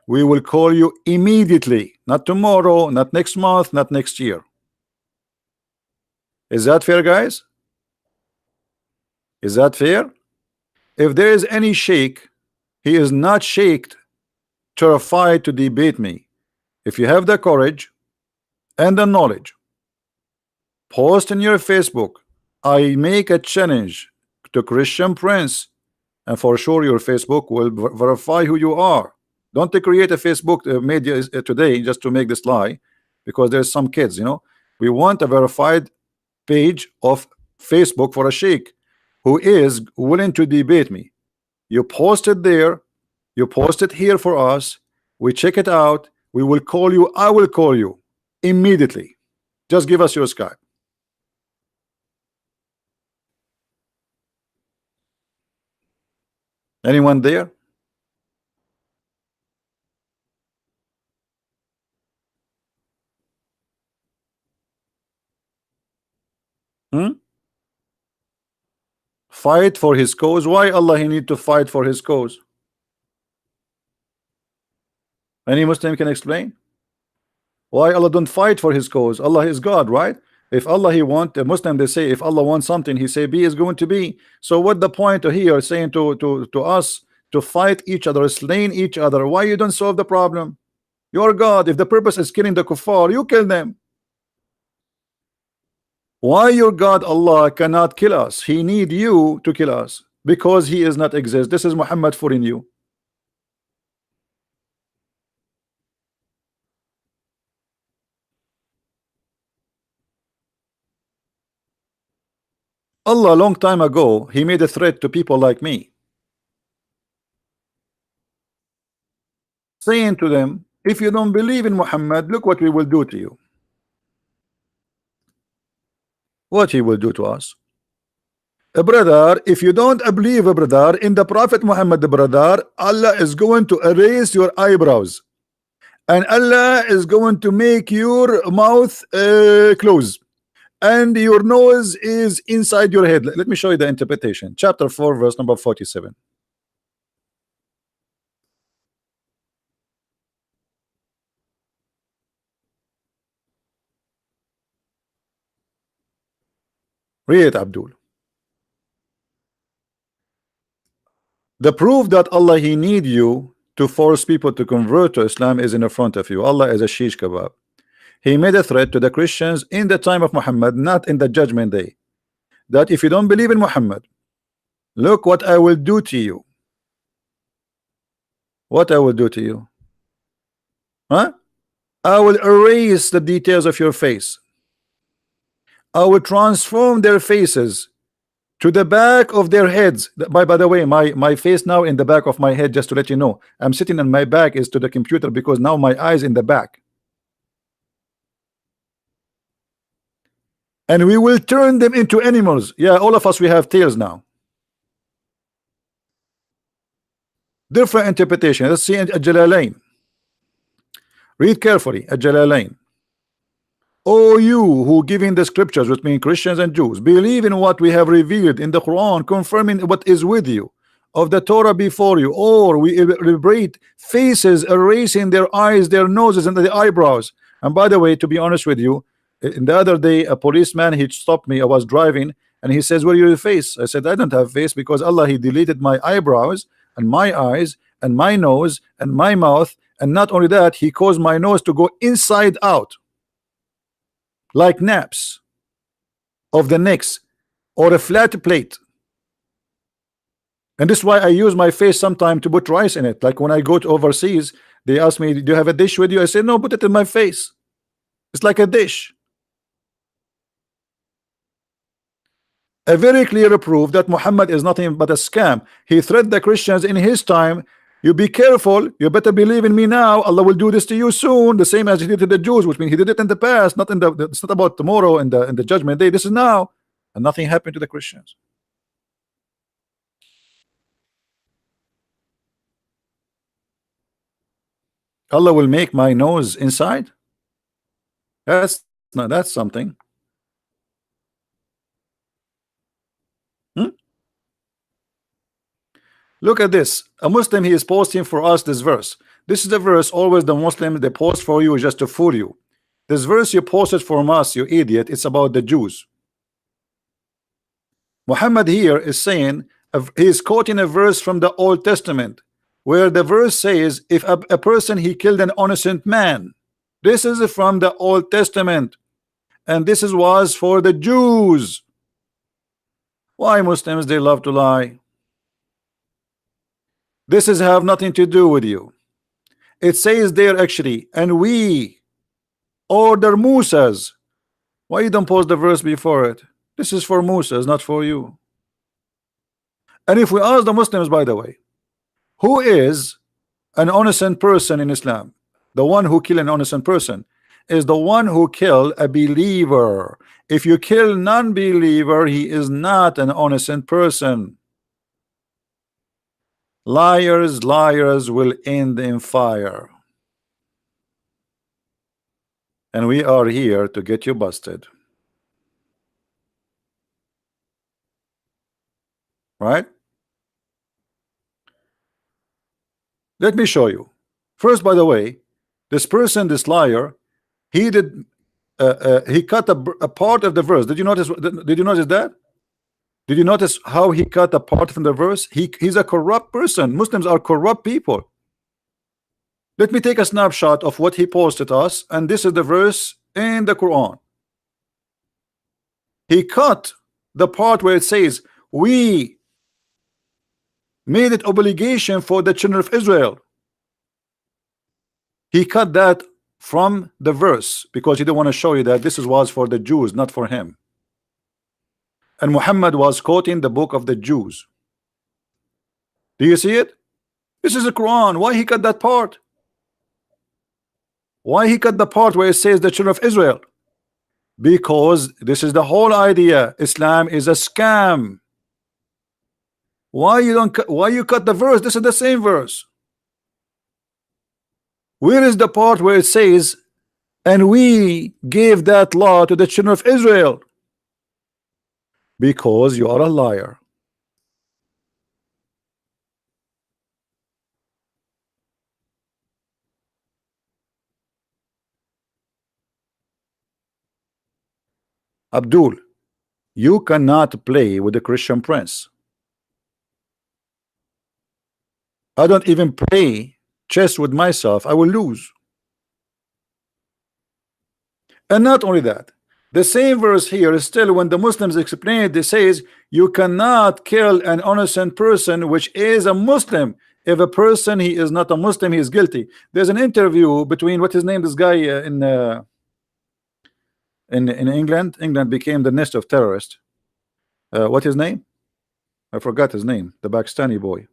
We will call you immediately, not tomorrow, not next month, not next year. Is that fair, guys? Is that fair? If there is any sheikh, he is not shaked, terrified to debate me. If you have the courage and the knowledge, post in your Facebook, I make a challenge to Christian Prince, and for sure your Facebook will verify who you are. Don't create a Facebook media today just to make this lie, because there's some kids, you know. We want a verified page of Facebook for a sheikh who is willing to debate me. You post it there, you post it here for us, we check it out, we will call you. I will call you immediately. Just give us your Skype. Anyone there? Fight for his cause. Why Allah he need to fight for his cause? Any Muslim can explain why Allah don't fight for his cause? Allah is God, right? If Allah he want, a Muslim, they say if Allah wants something, he say be is going to be. So what the point of here saying to us to fight each other, slaying each other? Why you don't solve the problem? You're God. If the purpose is killing the kuffar, you kill them. Why your God Allah cannot kill us? He need you to kill us because he is not exist. This is Muhammad fooling you. Allah long time ago he made a threat to people like me, saying to them, if you don't believe in Muhammad, look what we will do to you. What he will do to us? Brother, if you don't believe, brother, in the Prophet Muhammad, brother, Allah is going to erase your eyebrows, and Allah is going to make your mouth close, and your nose is inside your head. Let me show you the interpretation. Chapter 4, verse number 47. Read it, Abdul. The proof that Allah he need you to force people to convert to Islam is in front of you. Allah is a shish kebab. He made a threat to the Christians in the time of Muhammad, not in the judgment day, that if you don't believe in Muhammad, look what I will do to you. What I will do to you? Huh? I will erase the details of your face. I will transform their faces to the back of their heads. By the way, my face now in the back of my head, just to let you know, I'm sitting on my back is to the computer because now my eyes in the back. And we will turn them into animals. Yeah, all of us, we have tails now. Different interpretation. Let's see Al-Jalalain. Read carefully Al-Jalalain. O you who giving the scriptures, which mean Christians and Jews, believe in what we have revealed in the Quran, confirming what is with you of the Torah before you, or we liberate faces, erasing their eyes, their noses, and the eyebrows. And by the way, to be honest with you, in the other day, a policeman, he stopped me. I was driving, and he says, where your face? I said, I don't have face because Allah, he deleted my eyebrows and my eyes and my nose and my mouth. And not only that, he caused my nose to go inside out, like naps of the necks or a flat plate. And this is why I use my face sometime to put rice in it. Like when I go to overseas, they ask me, do you have a dish with you? I say, no, put it in my face. It's like a dish. A very clear proof that Muhammad is nothing but a scam. He threatened the Christians in his time. You be careful, you better believe in me now. Allah will do this to you soon, the same as he did to the Jews, which means he did it in the past, not in the, it's not about tomorrow in the judgment day. This is now, and nothing happened to the Christians. Allah will make my nose inside. That's something. Look at this. A Muslim, he is posting for us this verse. This is the verse always the Muslim they post for you just to fool you. This verse you posted from us, you idiot, it's about the Jews. Muhammad here is saying, he is quoting a verse from the Old Testament, where the verse says, if a person he killed an innocent man. This is from the Old Testament, and this was for the Jews. Why Muslims they love to lie? This is have nothing to do with you. It says there actually, and we order Musas. Why you don't post the verse before it? This is for Musas, not for you. And if we ask the Muslims, by the way, who is an innocent person in Islam? The one who kill an innocent person is the one who kill a believer. If you kill non-believer, he is not an innocent person. Liars will end in fire. And we are here to get you busted. Right? Let me show you. First, by the way, this person, this liar, he did he cut a part of the verse. Did you notice that? Did you notice how he cut a part from the verse? He's a corrupt person. Muslims are corrupt people. Let me take a snapshot of what he posted us, and this is the verse in the Quran. He cut the part where it says we made it obligation for the children of Israel. He cut that from the verse because he didn't want to show you that this was for the Jews, not for him. And Muhammad was quoting the book of the Jews. Do you see it? This is the Quran. Why he cut that part? Why he cut the part where it says the children of Israel? Because this is the whole idea. Islam is a scam. Why you cut the verse? This is the same verse. Where is the part where it says, and we gave that law to the children of Israel? Because you are a liar. Abdul, you cannot play with the Christian prince. I don't even play chess with myself. I will lose. And not only that, the same verse here is still, when the Muslims explain it, it says you cannot kill an innocent person which is a Muslim. If a person he is not a Muslim, he is guilty. There's an interview between what his name, this guy in England. England became the nest of terrorists. What his name? I forgot his name. The Pakistani boy.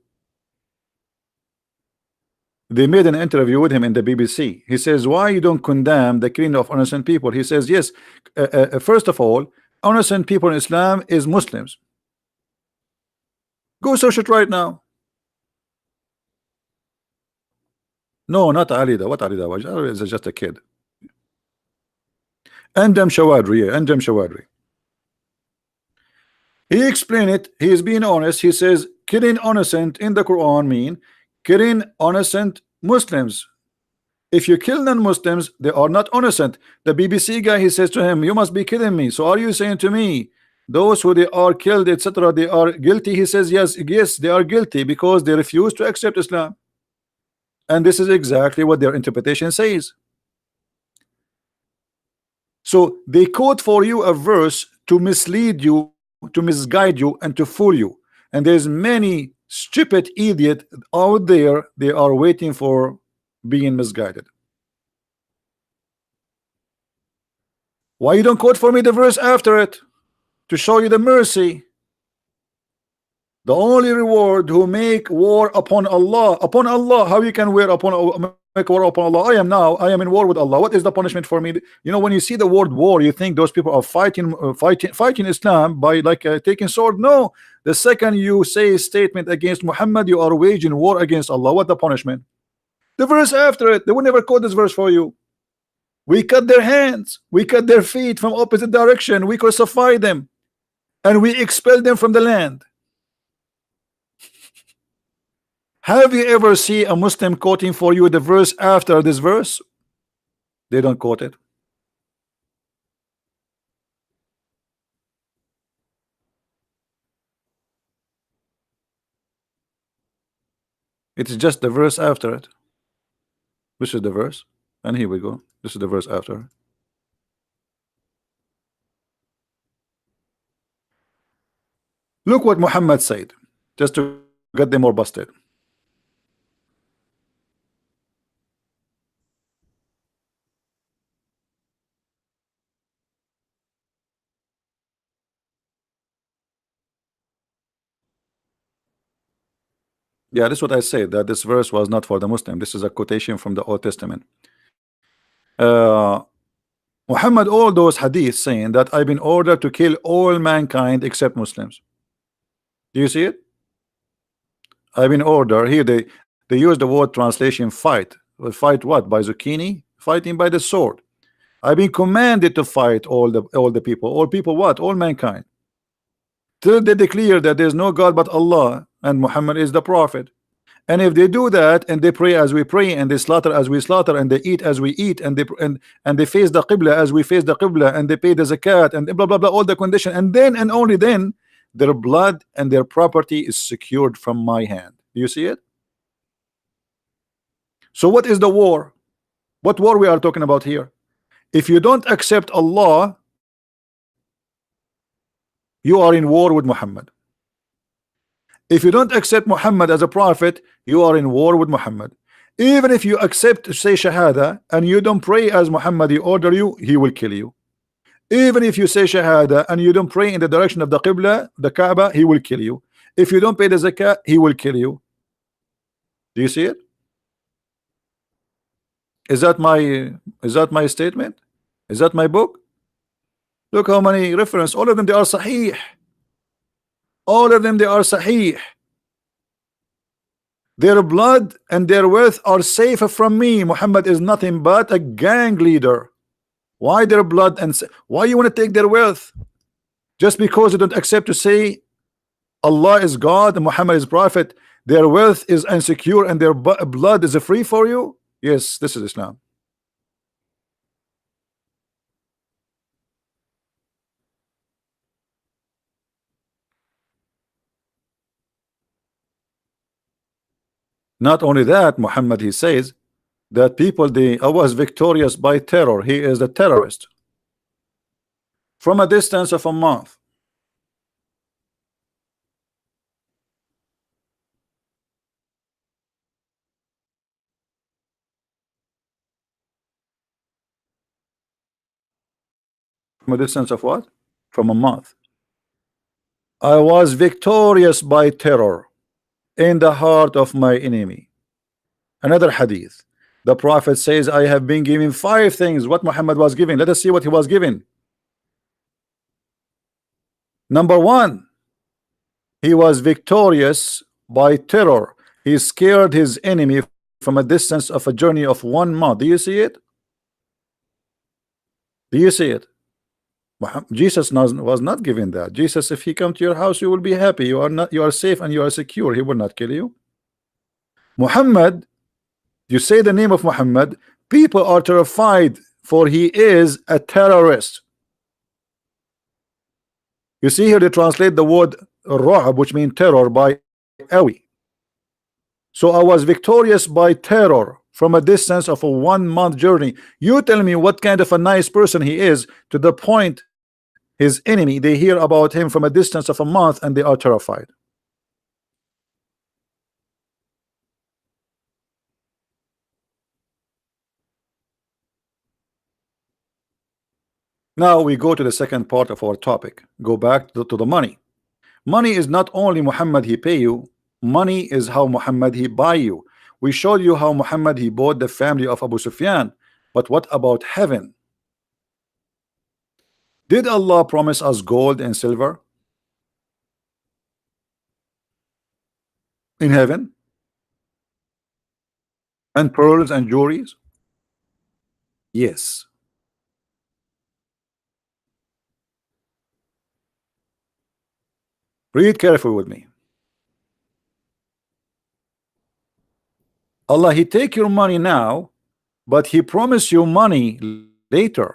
They made an interview with him in the BBC. He says, why you don't condemn the killing of innocent people? He says, yes, first of all, innocent people in Islam is Muslims. Go search it right now. No, not Ali. What Ali Dawaj? Ali is just a kid. Andam Shawadri. Andam Shawadri. He explained it. He is being honest. He says killing innocent in the Quran mean killing innocent Muslims. If you kill non-Muslims, they are not innocent. The BBC guy, he says to him, you must be kidding me. So are you saying to me those who they are killed, etc., they are guilty? He says yes, they are guilty because they refuse to accept Islam. And this is exactly what their interpretation says. So they quote for you a verse to mislead you, to misguide you, and to fool you. And there's many stupid idiot out there, they are waiting for being misguided. Why you don't quote for me the verse after it to show you the mercy? The only reward who make war upon Allah, how you can make war upon Allah? I am in war with Allah. What is the punishment for me? You know, when you see the word war, you think those people are fighting Islam by taking sword. No, the second you say a statement against Muhammad, you are waging war against Allah. What the punishment? The verse after it. They will never quote this verse for you. We cut their hands, we cut their feet from opposite direction, we crucify them, and we expel them from the land. Have you ever seen a Muslim quoting for you the verse after this verse? They don't quote it. It's just the verse after it. Which is the verse? And here we go. This is the verse after. Look what Muhammad said, just to get them more busted. Yeah, this is what I said, that this verse was not for the Muslim. This is a quotation from the Old Testament. Muhammad, all those hadiths saying that I've been ordered to kill all mankind except Muslims. Do you see it? I've been ordered. Here they use the word translation fight. Fight what? By zucchini? Fighting by the sword. I've been commanded to fight all the people. All people what? All mankind. Till they declare that there's no God but Allah and Muhammad is the prophet. And if they do that, and they pray as we pray, and they slaughter as we slaughter, and they eat as we eat, and they face the Qibla as we face the Qibla, and they pay the zakat, and blah blah blah, all the condition, and then and only then their blood and their property is secured from my hand. Do you see it? So what is the war? What war we are talking about here? If you don't accept Allah, you are in war with Muhammad. If you don't accept Muhammad as a prophet, you are in war with Muhammad. Even if you accept to say Shahada and you don't pray as Muhammad he order you, he will kill you. Even if you say Shahada and you don't pray in the direction of the Qibla, the Kaaba, he will kill you. If you don't pay the Zakah, he will kill you. Do you see it? Is that my statement? Is that my book? Look how many reference. All of them they are Sahih. All of them they are Sahih. Their blood and their wealth are safe from me. Muhammad is nothing but a gang leader. Why their blood and why you want to take their wealth? Just because they don't accept to say Allah is God and Muhammad is prophet, their wealth is insecure and their blood is free for you? Yes, this is Islam. Not only that, Muhammad he says that people I was victorious by terror. He is a terrorist from a distance of a month. From a distance of what? From a month. I was victorious by terror in the heart of my enemy. Another hadith. The Prophet says, I have been given 5 things. What Muhammad was given. Let us see what he was given. Number 1, he was victorious by terror. He scared his enemy from a distance of a journey of 1 month. Do you see it? Do you see it? Jesus was not given that. Jesus, if he come to your house, you will be happy. You are safe and you are secure. He will not kill you. Muhammad, you say the name of Muhammad, people are terrified, for he is a terrorist. You see here they translate the word Ru'ab, which means terror, by Awi. So I was victorious by terror from a distance of a 1 month journey. You tell me what kind of a nice person he is, to the point his enemy, they hear about him from a distance of a month and they are terrified. Now we go to the second part of our topic. Go back to the money. Money is not only Muhammad he pay you, money is how Muhammad he buy you. We showed you how Muhammad he bought the family of Abu Sufyan, but what about heaven? Did Allah promise us gold and silver in heaven, and pearls and jewelries? Yes. Read carefully with me. Allah he take your money now, but he promised you money later.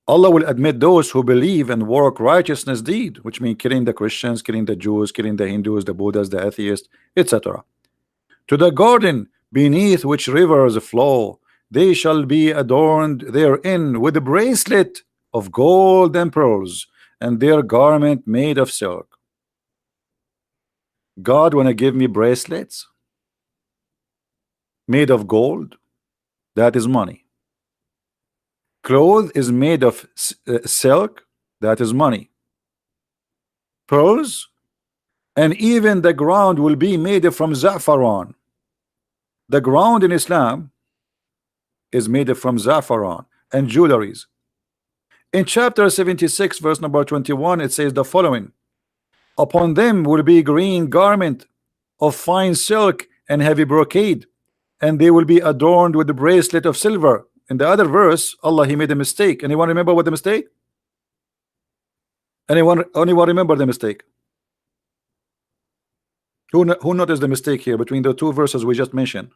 Allah will admit those who believe and work righteousness deed, which means killing the Christians, killing the Jews, killing the Hindus, the Buddhas, the atheists, etc. To the garden beneath which rivers flow, they shall be adorned therein with a bracelet of gold and pearls, and their garment made of silk. God wanna give me bracelets made of gold? That is money. Cloth is made of silk, that is money. Pearls, and even the ground will be made from za'faran. The ground in Islam is made from za'faran and jewelries. In chapter 76 verse number 21 it says the following: upon them will be green garment of fine silk and heavy brocade, and they will be adorned with the bracelet of silver. In the other verse, Allah he made a mistake. Anyone remember what the mistake? Anyone remember the mistake? Who noticed the mistake here between the 2 verses we just mentioned?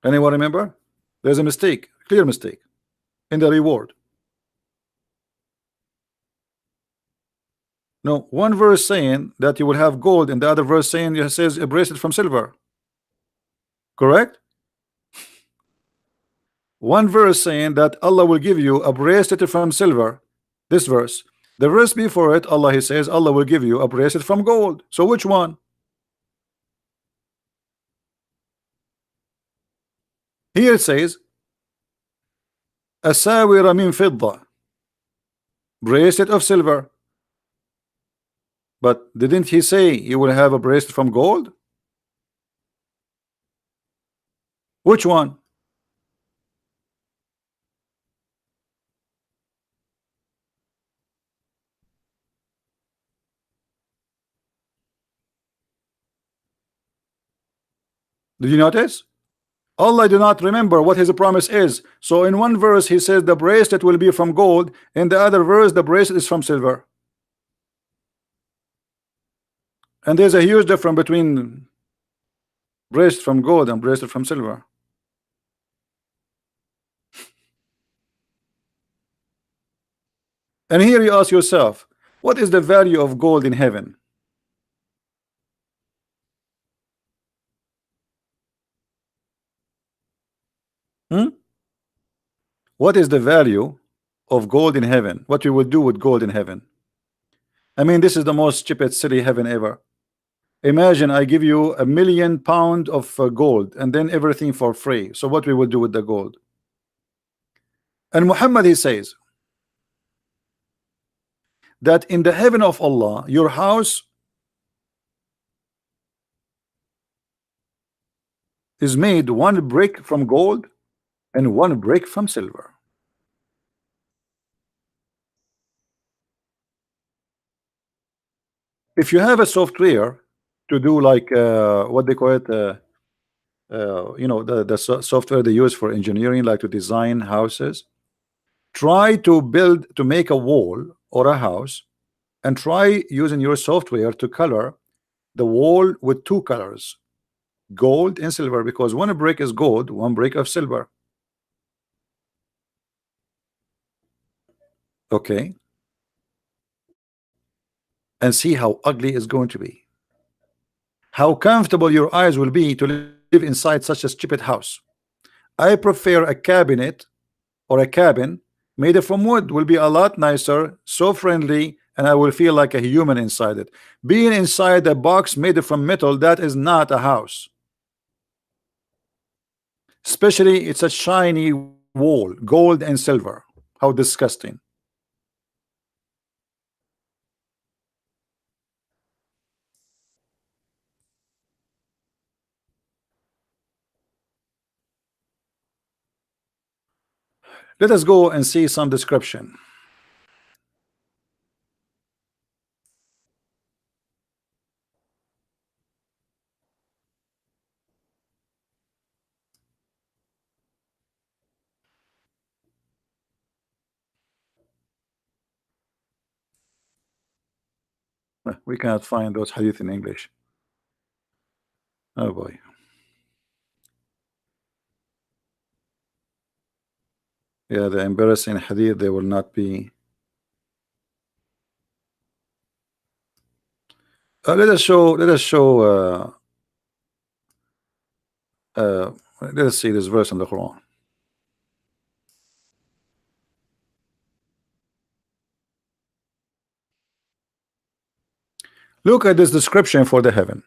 Anyone remember? There's a mistake, clear mistake in the reward. No, one verse saying that you will have gold, and the other verse saying it says a bracelet from silver. Correct? One verse saying that Allah will give you a bracelet from silver. This verse. The verse before it, Allah He says Allah will give you a bracelet from gold. So which one? Here it says asawira min fidda, bracelet of silver. But didn't He say you will have a bracelet from gold? Which one? Did you notice? Allah do not remember what His promise is. So in one verse He says the bracelet will be from gold, in the other verse the bracelet is from silver. And there's a huge difference between bracelet from gold and bracelet from silver. And here you ask yourself, what is the value of gold in heaven? What is the value of gold in heaven? What we would do with gold in heaven? I mean, this is the most stupid silly heaven ever. Imagine I give you £1 million of gold and then everything for free. So what we will do with the gold? And Muhammad, he says that in the heaven of Allah, your house is made one brick from gold and one brick from silver. If you have a software to do like what they call it, you know, the software they use for engineering, like to design houses, try to build, to make a wall or a house, and try using your software to color the wall with two colors, gold and silver, because one brick is gold, one brick of silver. Okay, and see how ugly it's going to be, how comfortable your eyes will be to live inside such a stupid house. I prefer a cabinet or a cabin made from wood, will be a lot nicer, so friendly, and I will feel like a human inside it. Being inside a box made from metal, that is not a house. Especially it's a shiny wall, gold and silver. How disgusting. Let us go and see some description. We cannot find those hadith in English. Oh boy. Yeah, the embarrassing hadith, they will not be. Let us show let us see this verse in the Quran. Look at this description for the heaven.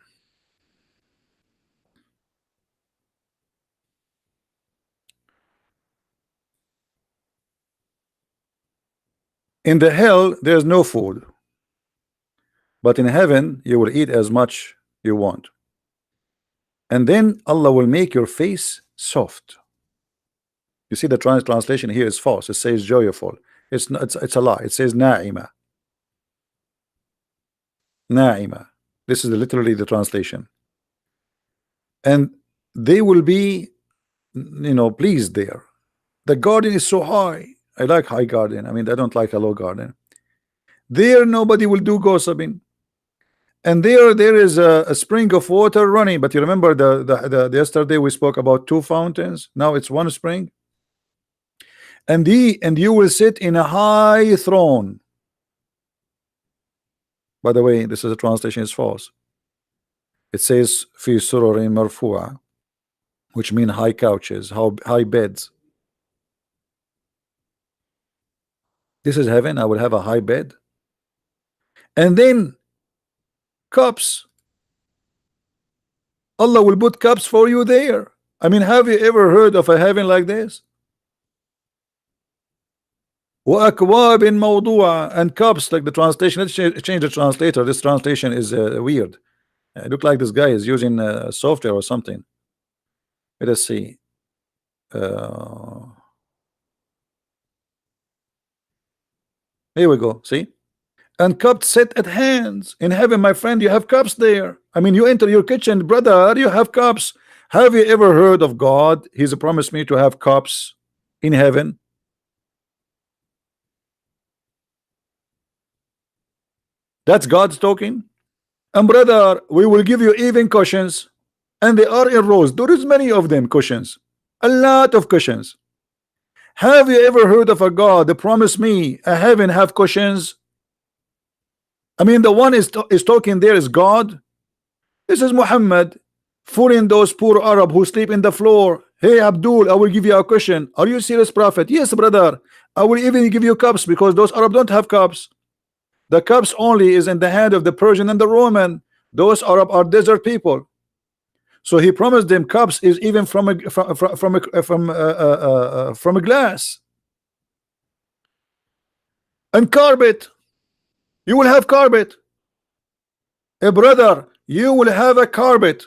In the hell there's no food, but in heaven you will eat as much you want, and then Allah will make your face soft. You see the translation here is false. It says joyful. It's not, it's a lie. It says na'ima. Na'ima. This is literally the translation. And they will be, you know, pleased there. The garden is so high. I like high garden. I mean, I don't like a low garden. There nobody will do gossiping. And there is a spring of water running. But you remember the yesterday we spoke about two fountains. Now it's one spring. And you will sit in a high throne. By the way, this is a translation is false. It says fi sururin marfu'a, which mean high couches, high beds. This is heaven. I will have a high bed, and then cups. Allah will put cups for you there. I mean, have you ever heard of a heaven like this? وأكواب موضوعة, and cups, like the translation. Let's change the translator. This translation is weird. It look like this guy is using software or something. Let us see. Here we go. See? And cups set at hands in heaven, my friend. You have cups there. I mean, you enter your kitchen, brother, you have cups. Have you ever heard of God? He's promised me to have cups in heaven. That's God's talking. And brother, we will give you even cushions, and they are in rows. There is many of them, cushions, a lot of cushions. Have you ever heard of a God that promised me a heaven have cushions? I mean, the one is talking there is God. This is Muhammad fooling those poor Arab who sleep in the floor. Hey Abdul, I will give you a cushion. Are you serious, prophet? Yes, brother. I will even give you cups, because those Arab don't have cups. The cups only is in the hand of the Persian and the Roman. Those Arab are desert people. So he promised them cups is even from a glass. And carpet, you will have carpet. A brother, you will have a carpet.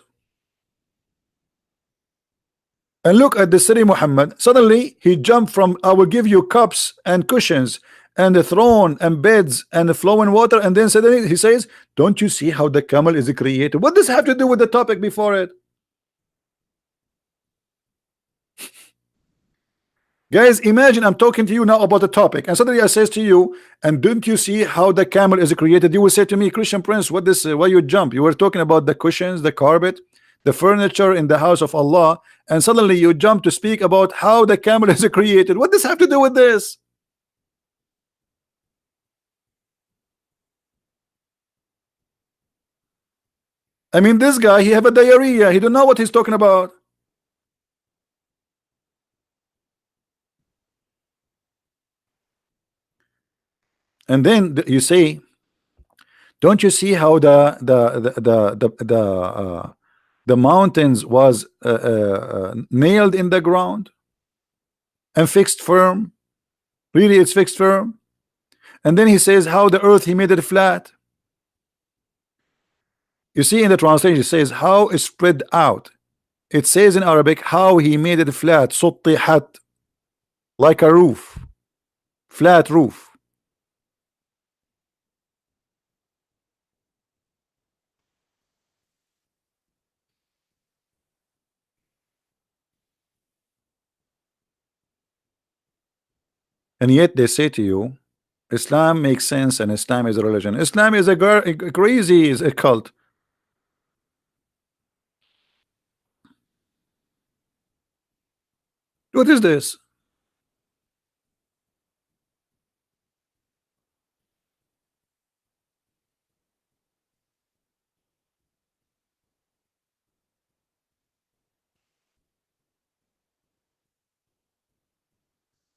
And look at the city Muhammad. Suddenly he jumped from I will give you cups and cushions and a throne and beds and flowing water, and then suddenly he says, don't you see how the camel is created? What does it have to do with the topic before it? Guys, imagine I'm talking to you now about the topic, and suddenly I says to you, and don't you see how the camel is created? You will say to me, Christian Prince, what this why you jump? You were talking about the cushions, the carpet, the furniture in the house of Allah, and suddenly you jump to speak about how the camel is created. What does this have to do with this? I mean, this guy, he have a diarrhea. He don't know what he's talking about. And then you say, don't you see how the mountains was nailed in the ground and fixed firm? Really, it's fixed firm. And then he says how the earth he made it flat. You see in the translation it says how it's spread out. It says in Arabic how he made it flat, suttihat, like a roof, flat roof. And yet they say to you, Islam makes sense and Islam is a religion. Islam is a crazy, is a cult. What is this?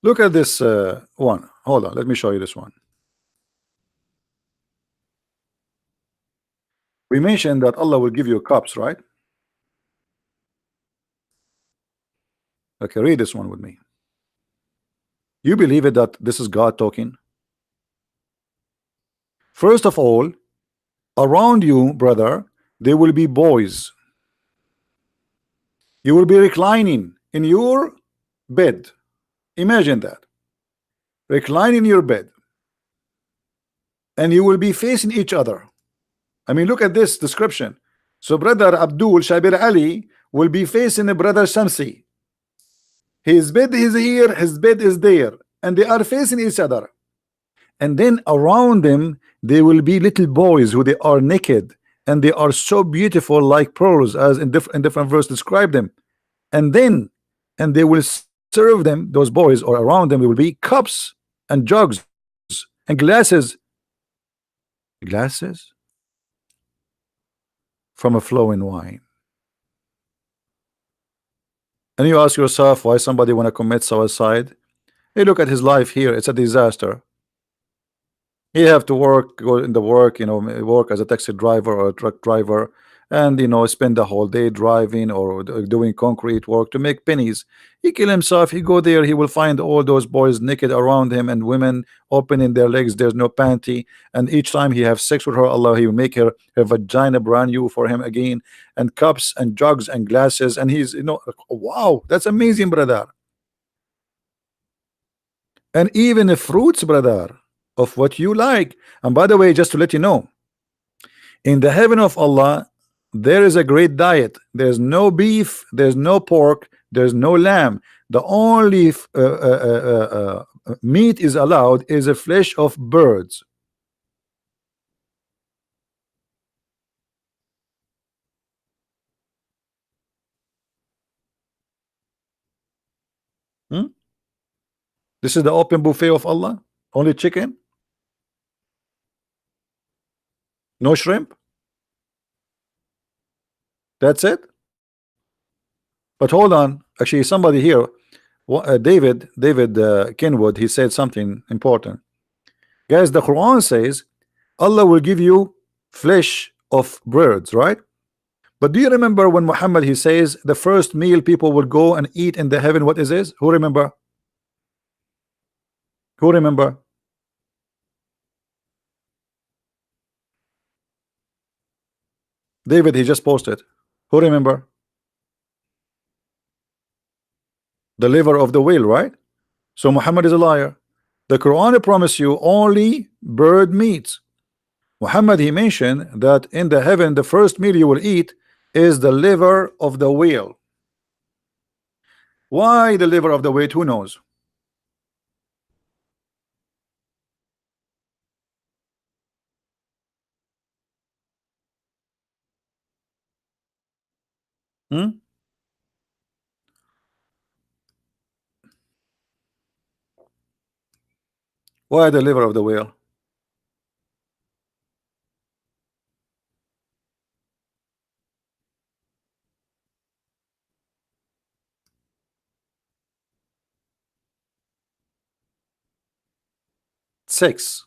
Look at this one. Hold on, let me show you this one. We mentioned that Allah will give you cups, right? Okay, read this one with me. You believe it that this is God talking? First of all, around you, brother, there will be boys. You will be reclining in your bed. Imagine that. Recline in your bed. And you will be facing each other. I mean, look at this description. So brother Abdul Shabir Ali will be facing brother Shamsi. His bed is here, his bed is there, and they are facing each other. And then around them there will be little boys who they are naked, and they are so beautiful like pearls, as in different verse describe them. And they will serve them, those boys, or around them there will be cups and jugs and glasses from a flowing wine. And you ask yourself why somebody want to commit suicide. Hey, look at his life here, it's a disaster. He have to work, go in the work, work as a taxi driver or a truck driver, and spend the whole day driving or doing concrete work to make pennies. He kill himself. He go there. He will find all those boys naked around him and women opening their legs. There's no panty, and each time he have sex with her, Allah, he will make her vagina brand new for him again, and cups and jugs and glasses, and he's wow, that's amazing, brother. And even the fruits, brother, of what you like. And by the way, just to let you know, in the heaven of Allah there is a great diet. There's no beef, there's no pork, there's no lamb. The only meat is allowed is the flesh of birds. Hmm? This is the open buffet of Allah. Only chicken, no shrimp. That's it. But hold on, actually somebody here, David Kenwood, he said something important. Guys, the Quran says Allah will give you flesh of birds, right? But do you remember when Muhammad, he says the first meal people will go and eat in the heaven, what is this? Who remember? Who remember? David, he just posted. Who remember? The liver of the whale, right? So Muhammad is a liar. The Quran promise you only bird meats. Muhammad, he mentioned that in the heaven the first meal you will eat is the liver of the whale. Why the liver of the whale? Who knows? Hmm? Why the liver of the whale? Six.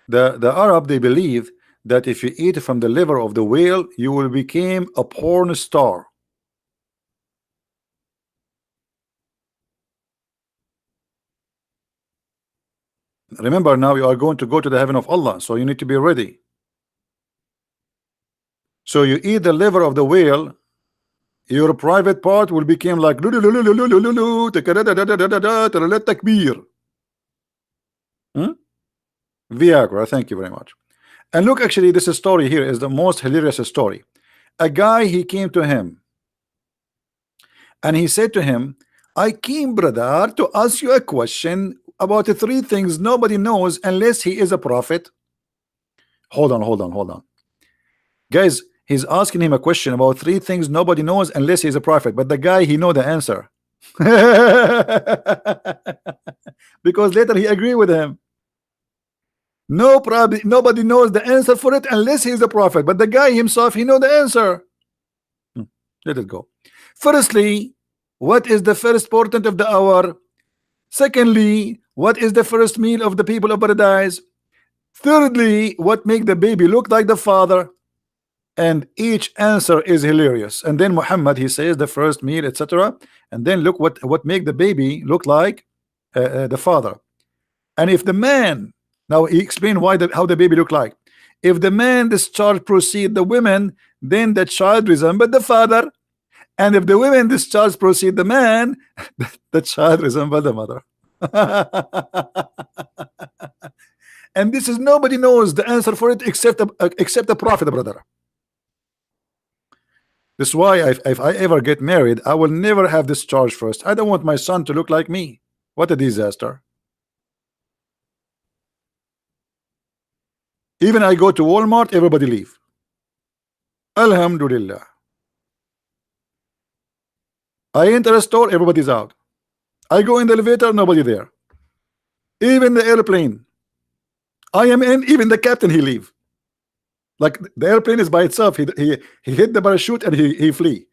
The Arab, they believe that if you eat from the liver of the whale you will become a porn star. Remember, now you are going to go to the heaven of Allah, so you need to be ready. So you eat the liver of the whale, your private part will become like takbir. Viagra, thank you very much. And look, actually this story here is the most hilarious story. A guy, he came to him and he said to him, I came, brother, to ask you a question about the three things nobody knows unless he is a prophet. Hold on, guys. He's asking him a question about three things nobody knows unless he's a prophet, but the guy, he know the answer. Because later he agree with him. No problem, nobody knows the answer for it unless he's a prophet, but the guy himself, he know the answer. Let it go. Firstly, what is the first portent of the hour? Secondly, what is the first meal of the people of paradise? Thirdly, what make the baby look like the father? And each answer is hilarious. And then Muhammad, he says the first meal, etc. And then look what make the baby look like the father. And if the man, now he explained how the baby look like. If the man discharge proceed the women, then the child resemble the father. And if the women discharge proceed the man, the child resemble the mother. And this is, nobody knows the answer for it except the prophet, brother. This is why if I ever get married, I will never have this charge first. I don't want my son to look like me. What a disaster. Even I go to Walmart, everybody leave. Alhamdulillah. I enter a store, everybody's out. I go in the elevator, nobody there. Even the airplane I am in, even the captain, he leave. Like the airplane is by itself. He hit the parachute and he flee.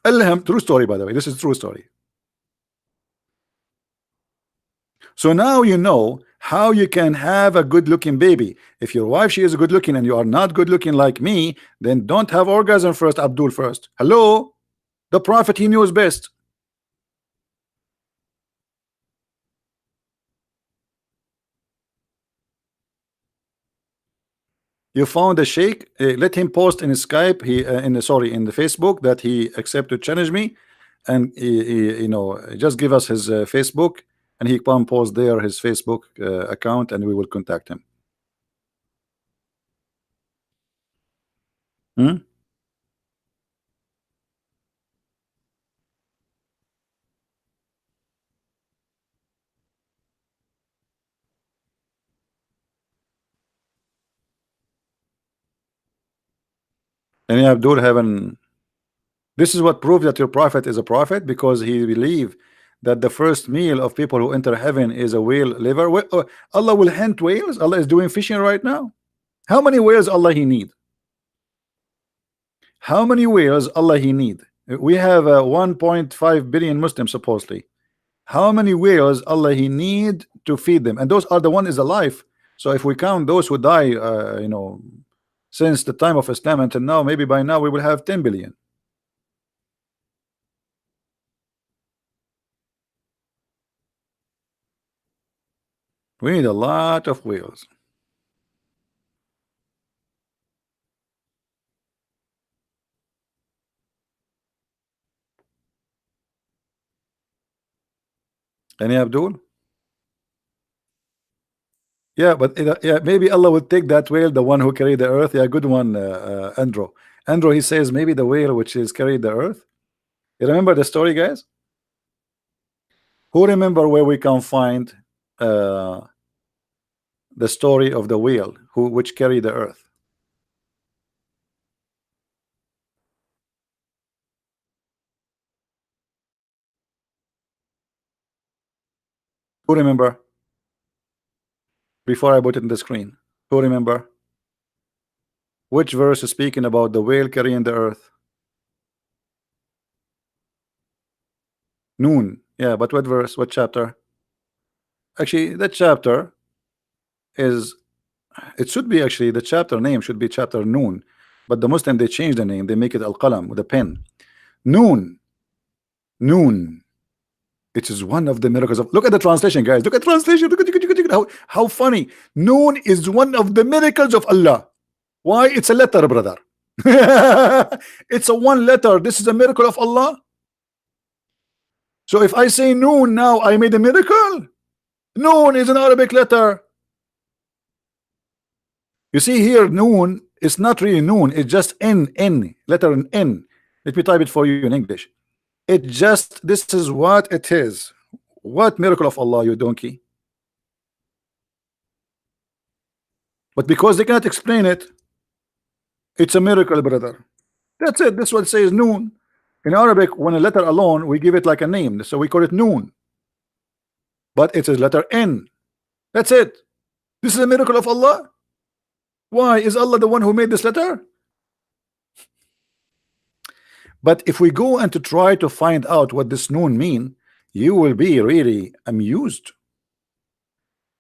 True story, by the way. This is true story. So now you know how you can have a good looking baby. If your wife, she is good looking and you are not good looking like me, then don't have orgasm first, Abdul first. Hello? The prophet, he knows best. You found a sheikh, let him post in Skype, he in the, sorry, in the Facebook, that he accepted to challenge me, and you know, just give us his Facebook, and he can post there his Facebook account, and we will contact him. Hmm? And Abdul haven't. This is what proves that your prophet is a prophet, because he believed that the first meal of people who enter heaven is a whale liver. Allah will hunt whales. Allah is doing fishing right now. How many whales Allah he need? How many whales Allah he need? We have 1.5 billion Muslims supposedly. How many whales Allah he need to feed them? And those are the one is alive. So if we count those who die, you know, since the time of Islam until now, maybe by now we will have 10 billion. We need a lot of whales. Any Abdul? Yeah, but yeah, maybe Allah will take that whale, the one who carried the earth. Yeah, good one, Andrew. Andrew, he says maybe the whale which is carried the earth. You remember the story, guys? Who remember where we can find uh, the story of the whale which carried the earth? Who remember? Before I put it in the screen, who remember? Which verse is speaking about the whale carrying the earth? Noon. Yeah, but what verse? What chapter? Actually, that chapter is, it should be, actually the chapter name should be chapter Noon, but the Muslim, they change the name, they make it Al-Qalam with a pen. Noon. Noon. It is one of the miracles of, look at the translation, guys. Look at translation. Look at how funny. Noon is one of the miracles of Allah. Why? It's a letter, brother. It's a one letter. This is a miracle of Allah. So if I say noon now, I made a miracle. Noon is an Arabic letter. You see here, noon is not really noon. It's just N, letter N. Let me type it for you in English. It just, this is what it is. What miracle of Allah, you donkey. But because they cannot explain it, it's a miracle, brother. That's it. This one says noon. In Arabic, when a letter alone, we give it like a name, so we call it noon. But it is letter N. That's it. This is a miracle of Allah. Why? Is Allah the one who made this letter? But if we go and to try to find out what this noon mean, you will be really amused.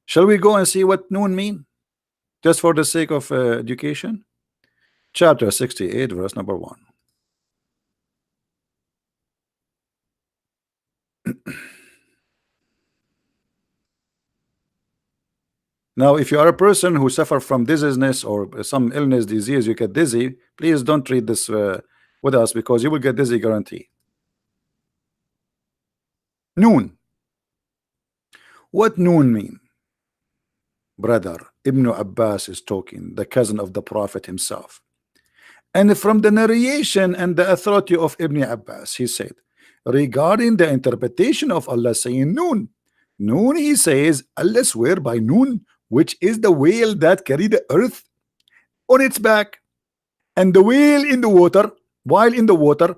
Shall we go and see what noon mean? Just for the sake of education. Chapter 68, verse number 1. Now, if you are a person who suffer from dizziness or some illness, disease, you get dizzy, please don't read this with us, because you will get dizzy, guarantee. Noon. What noon mean? Brother, Ibn Abbas is talking, the cousin of the Prophet himself. And from the narration and the authority of Ibn Abbas, he said, regarding the interpretation of Allah saying noon, noon, he says, Allah swear by noon, which is the whale that carried the earth on its back, and the whale in the water, while in the water,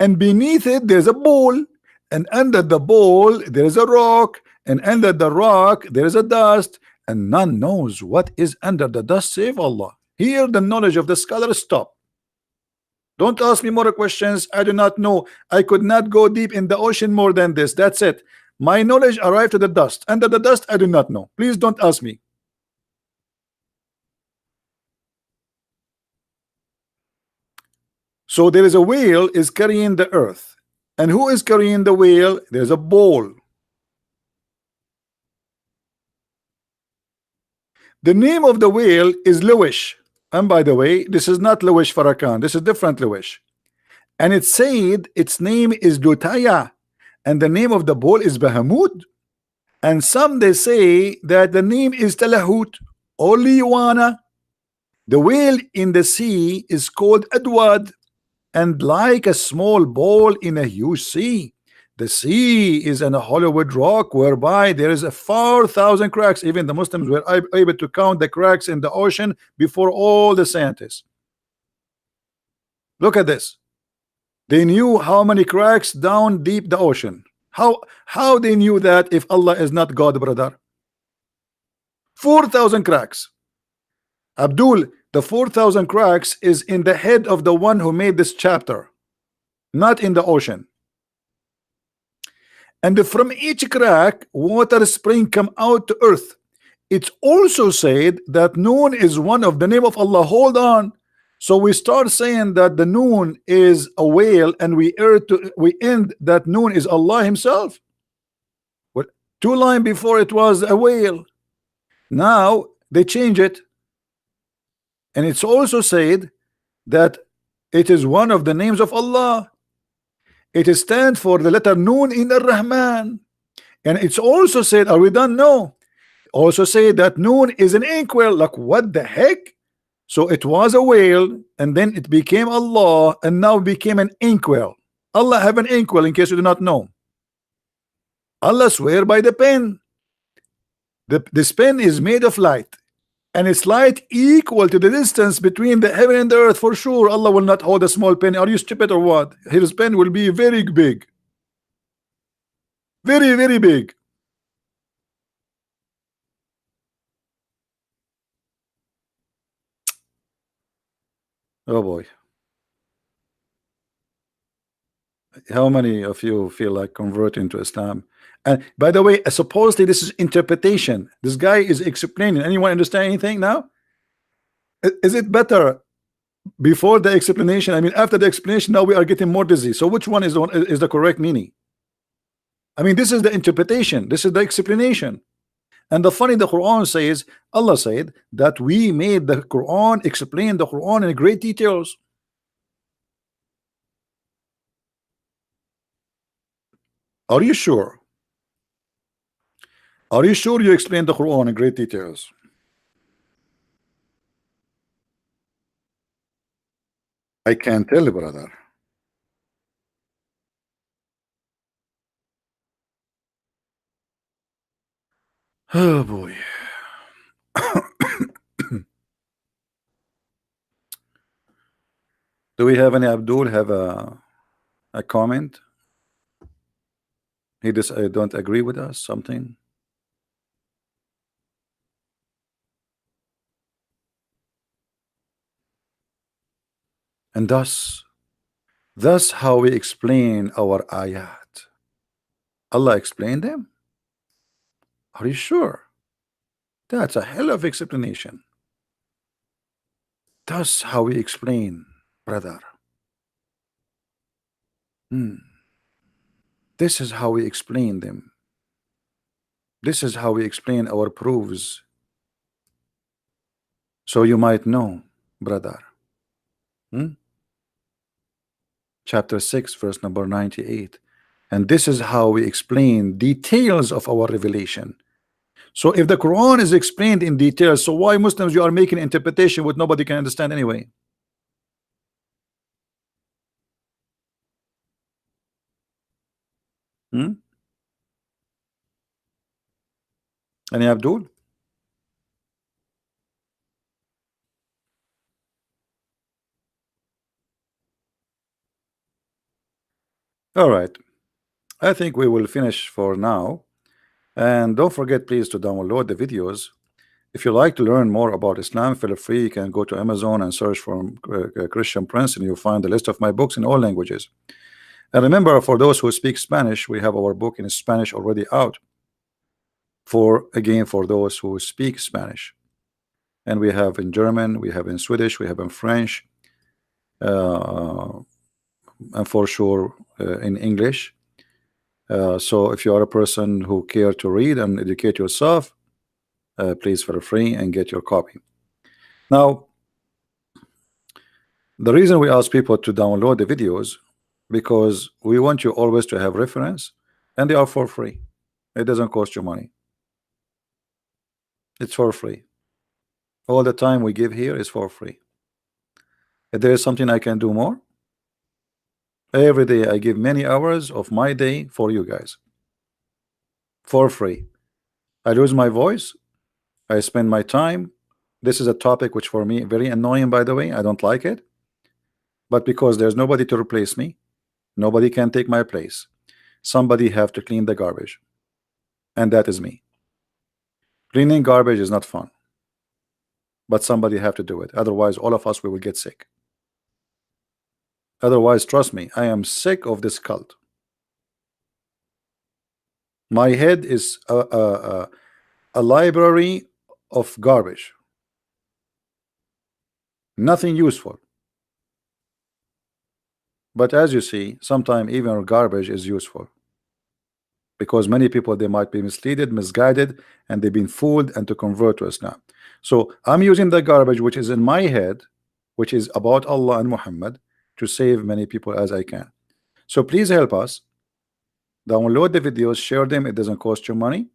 and beneath it there's a bowl, and under the bowl there is a rock, and under the rock there is a dust, and none knows what is under the dust save Allah. Here the knowledge of the scholar stop. Don't ask me more questions. I do not know. I could not go deep in the ocean more than this. That's it. My knowledge arrived to the dust, and the dust I do not know. Please don't ask me. So there is a whale is carrying the earth, and who is carrying the whale? There's a ball. The name of the whale is Lewish, and by the way, this is not Lewish Farrakhan. This is different Lewish, and it said its name is Lutaya, and the name of the bull is Bahamut. And some they say that the name is Talahut or Liwana. The whale in the sea is called Adwad, and like a small ball in a huge sea. The sea is an Hollywood rock whereby there is a 4,000 cracks. Even the Muslims were able to count the cracks in the ocean before all the scientists. Look at this. They knew how many cracks down deep the ocean. How they knew that if Allah is not God, brother? 4,000 cracks. Abdul, the 4,000 cracks is in the head of the one who made this chapter, not in the ocean. And from each crack, water spring come out to earth. It's also said that Noon is one of the name of Allah. Hold on. So we start saying that the Noon is a whale, and we end that Noon is Allah Himself. What, 2 lines before it was a whale. Now they change it, and it's also said that it is one of the names of Allah. It stands for the letter Noon in Ar-Rahman, and it's also said, are we done? No. Also say that Noon is an inkwell. Like, what the heck? So it was a whale, and then it became Allah, and now became an inkwell. Allah have an inkwell, in case you do not know. Allah swear by the pen. This pen is made of light, and its light equal to the distance between the heaven and the earth. For sure, Allah will not hold a small pen. Are you stupid or what? His pen will be very big. Very, very big. Oh boy. How many of you feel like converting to Islam? And by the way, supposedly this is interpretation. This guy is explaining. Anyone understand anything now? Is it better before the explanation? I mean, after the explanation, now we are getting more dizzy. So which one is the correct meaning? I mean, this is the interpretation. This is the explanation. And the funny, the Quran says, Allah said that we made the Quran explain the Quran in great details. Are you sure? Are you sure you explained the Quran in great details? I can't tell, brother. Oh boy. Do we have any Abdul have a comment? He just don't agree with us, something? And thus how we explain our ayat. Allah explained them. Are you sure? That's a hell of explanation. That's how we explain, brother. This is how we explain them. This is how we explain our proofs. So you might know, brother. Chapter 6, verse number 98. And this is how we explain details of our revelation. So if the Quran is explained in detail, so why Muslims you are making interpretation what nobody can understand anyway? Any Abdul? All right, I think we will finish for now. And don't forget, please, to download the videos. If you like to learn more about Islam, feel free. You can go to Amazon and search for Christian Prince, and you'll find the list of my books in all languages. And remember, for those who speak Spanish, we have our book in Spanish already out. For those who speak Spanish, and we have in German, we have in Swedish, we have in French, and for sure in English. So if you are a person who care to read and educate yourself, please feel free and get your copy. Now, the reason we ask people to download the videos, because we want you always to have reference, and they are for free. It doesn't cost you money. It's for free. All the time we give here is for free. If there is something I can do more, every day I give many hours of my day for you guys for free. I lose my voice, I spend my time. This is a topic which for me very annoying, by the way. I don't like it, but because there's nobody to replace me, nobody can take my place. Somebody have to clean the garbage, and that is me. Cleaning garbage is not fun, but somebody have to do it. Otherwise, all of us, we will get sick. Otherwise, trust me, I am sick of this cult. My head is a library of garbage. Nothing useful. But as you see, sometimes even garbage is useful, because many people, they might be misled, misguided, and they've been fooled and to convert to Islam. So I'm using the garbage which is in my head, which is about Allah and Muhammad, to save many people as I can. So please help us. Download the videos, share them. It doesn't cost you money.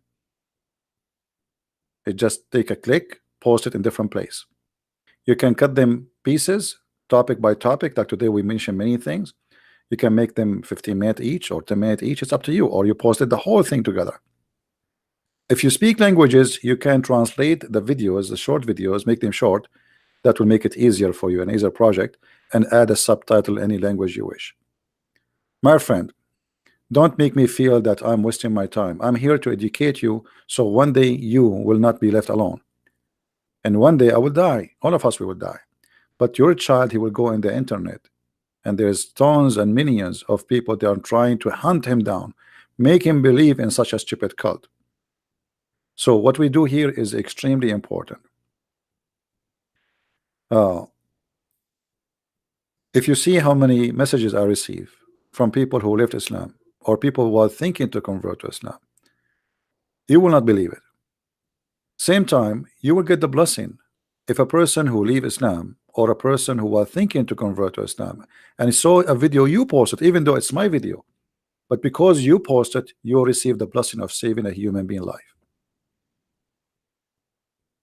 It just take a click, post it in different place. You can cut them pieces, topic by topic. Like today we mentioned many things. You can make them 15 minutes each or 10 minutes each. It's up to you. Or you posted the whole thing together. If you speak languages, you can translate the videos, the short videos, make them short. That will make it easier for you, an easier project, and add a subtitle any language you wish. My friend, don't make me feel that I'm wasting my time. I'm here to educate you, so one day you will not be left alone. And one day I will die. All of us, we will die. But your child, he will go in the internet, and there's tons and millions of people that are trying to hunt him down, make him believe in such a stupid cult. So what we do here is extremely important. If you see how many messages I receive from people who left Islam, or people who are thinking to convert to Islam, you will not believe it. Same time, you will get the blessing. If a person who leave Islam, or a person who was thinking to convert to Islam, and saw a video you posted, even though it's my video, but because you posted, you receive the blessing of saving a human being life.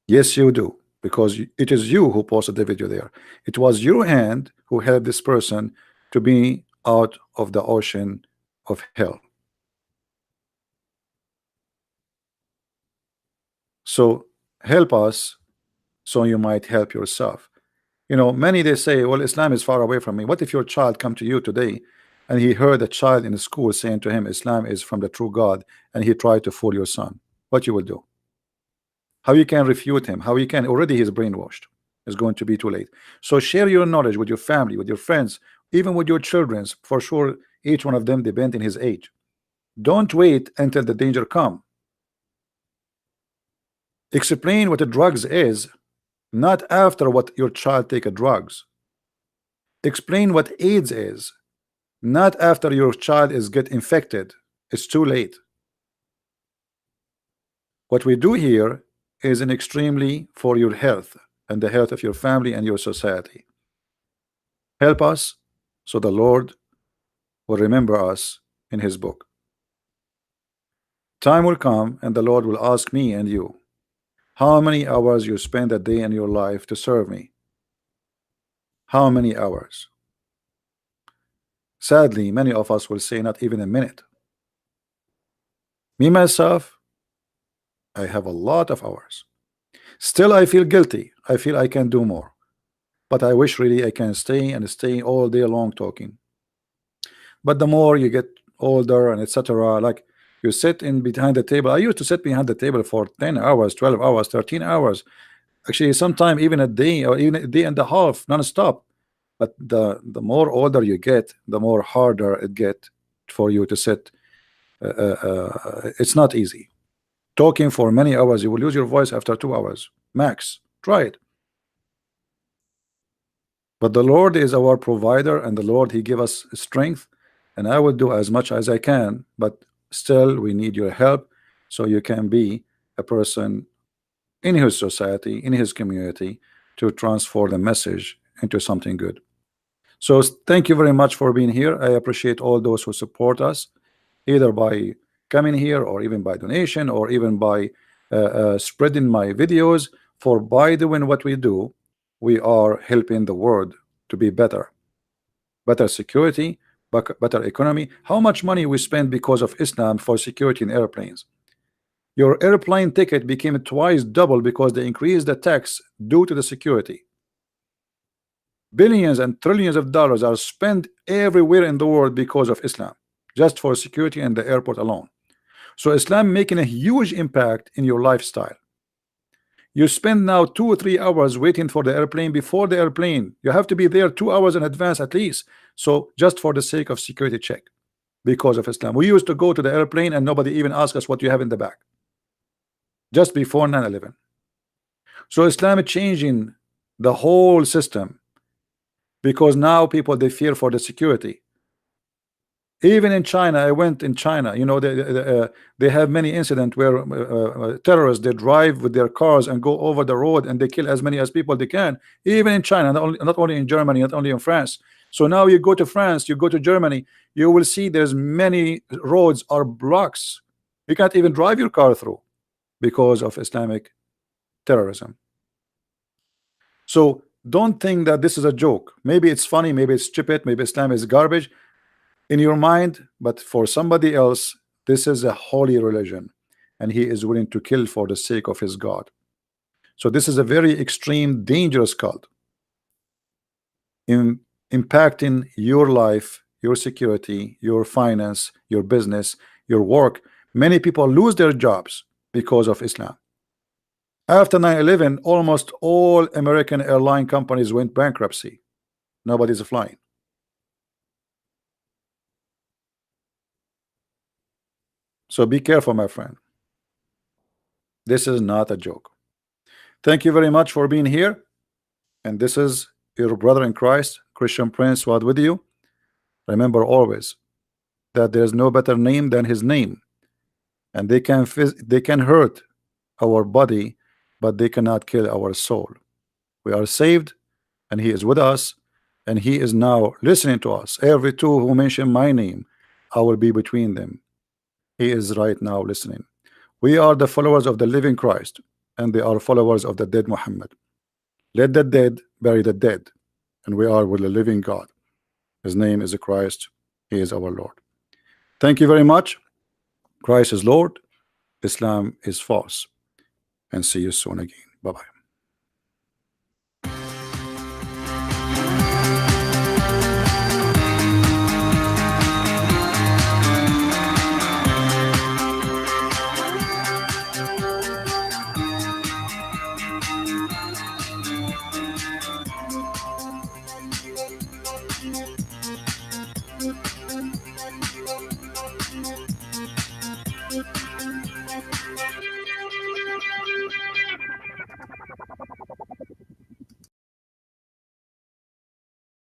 Yes, you do, because it is you who posted the video there. It was your hand who helped this person to be out of the ocean of hell. So help us, so you might help yourself. You know, many, they say, well, Islam is far away from me. What if your child come to you today and he heard a child in the school saying to him Islam is from the true God, and he tried to fool your son? What you will do? How you can refute him? How you can? Already he's brainwashed. It's going to be too late. So share your knowledge with your family, with your friends, even with your children. For sure, each one of them depend on his age. Don't wait until the danger come. Explain what the drugs is, not after what your child take a drugs. Explain what AIDS is, not after your child is get infected. It's too late. What we do here is an extremely for your health and the health of your family and your society. Help us, so the Lord will remember us in his book. Time will come and the Lord will ask me and you, how many hours you spend a day in your life to serve me? How many hours? Sadly, many of us will say not even a minute. Me myself, I have a lot of hours. Still, I feel guilty. I feel I can do more, but I wish really I can stay all day long talking. But the more you get older and etc., like you sit in behind the table. I used to sit behind the table for 10 hours, 12 hours, 13 hours. Actually, sometime even a day or even a day and a half non-stop. but the more older you get, the more harder it get for you to sit. It's not easy. Talking for many hours, you will lose your voice after 2 hours max. Try it. But the Lord is our provider, and the Lord, He give us strength, and I will do as much as I can, but still we need your help, so you can be a person in his society, in his community, to transfer the message into something good. So thank you very much for being here. I appreciate all those who support us, either by coming here, or even by donation, or even by spreading my videos. For by doing what we do, we are helping the world to be better security, better economy. How much money we spend because of Islam for security in airplanes? Your airplane ticket became twice double because they increased the tax due to the security. Billions and trillions of dollars are spent everywhere in the world because of Islam, just for security in the airport alone. So Islam making a huge impact in your lifestyle. You spend now 2 or 3 hours waiting for the airplane. Before the airplane, you have to be there 2 hours in advance at least. So just for the sake of security check, because of Islam. We used to go to the airplane and nobody even asked us what you have in the bag, just before 9/11. So Islam is changing the whole system, because now people, they fear for the security. Even in China, I went in China, you know, they have many incidents where terrorists, they drive with their cars and go over the road and they kill as many as people they can. Even in China, not only in Germany, not only in France. So now you go to France, you go to Germany, you will see there's many roads are blocks. You can't even drive your car through because of Islamic terrorism. So don't think that this is a joke. Maybe it's funny, maybe it's stupid, maybe Islam is garbage in your mind, but for somebody else, this is a holy religion, and he is willing to kill for the sake of his God. So this is a very extreme, dangerous cult, in impacting your life, your security, your finance, your business, your work. Many people lose their jobs because of Islam. After 9/11, almost all American airline companies went bankruptcy. Nobody's flying. So be careful, my friend. This is not a joke. Thank you very much for being here. And this is your brother in Christ, Christian Prince, was with you. Remember always that there's no better name than his name. And they can hurt our body, but they cannot kill our soul. We are saved, and he is with us, and he is now listening to us. Every two who mention my name, I will be between them. He is right now listening. We are the followers of the living Christ, and they are followers of the dead Muhammad. Let the dead bury the dead, and we are with the living God. His name is Christ. He is our Lord. Thank you very much. Christ is Lord. Islam is false. And see you soon again. Bye-bye.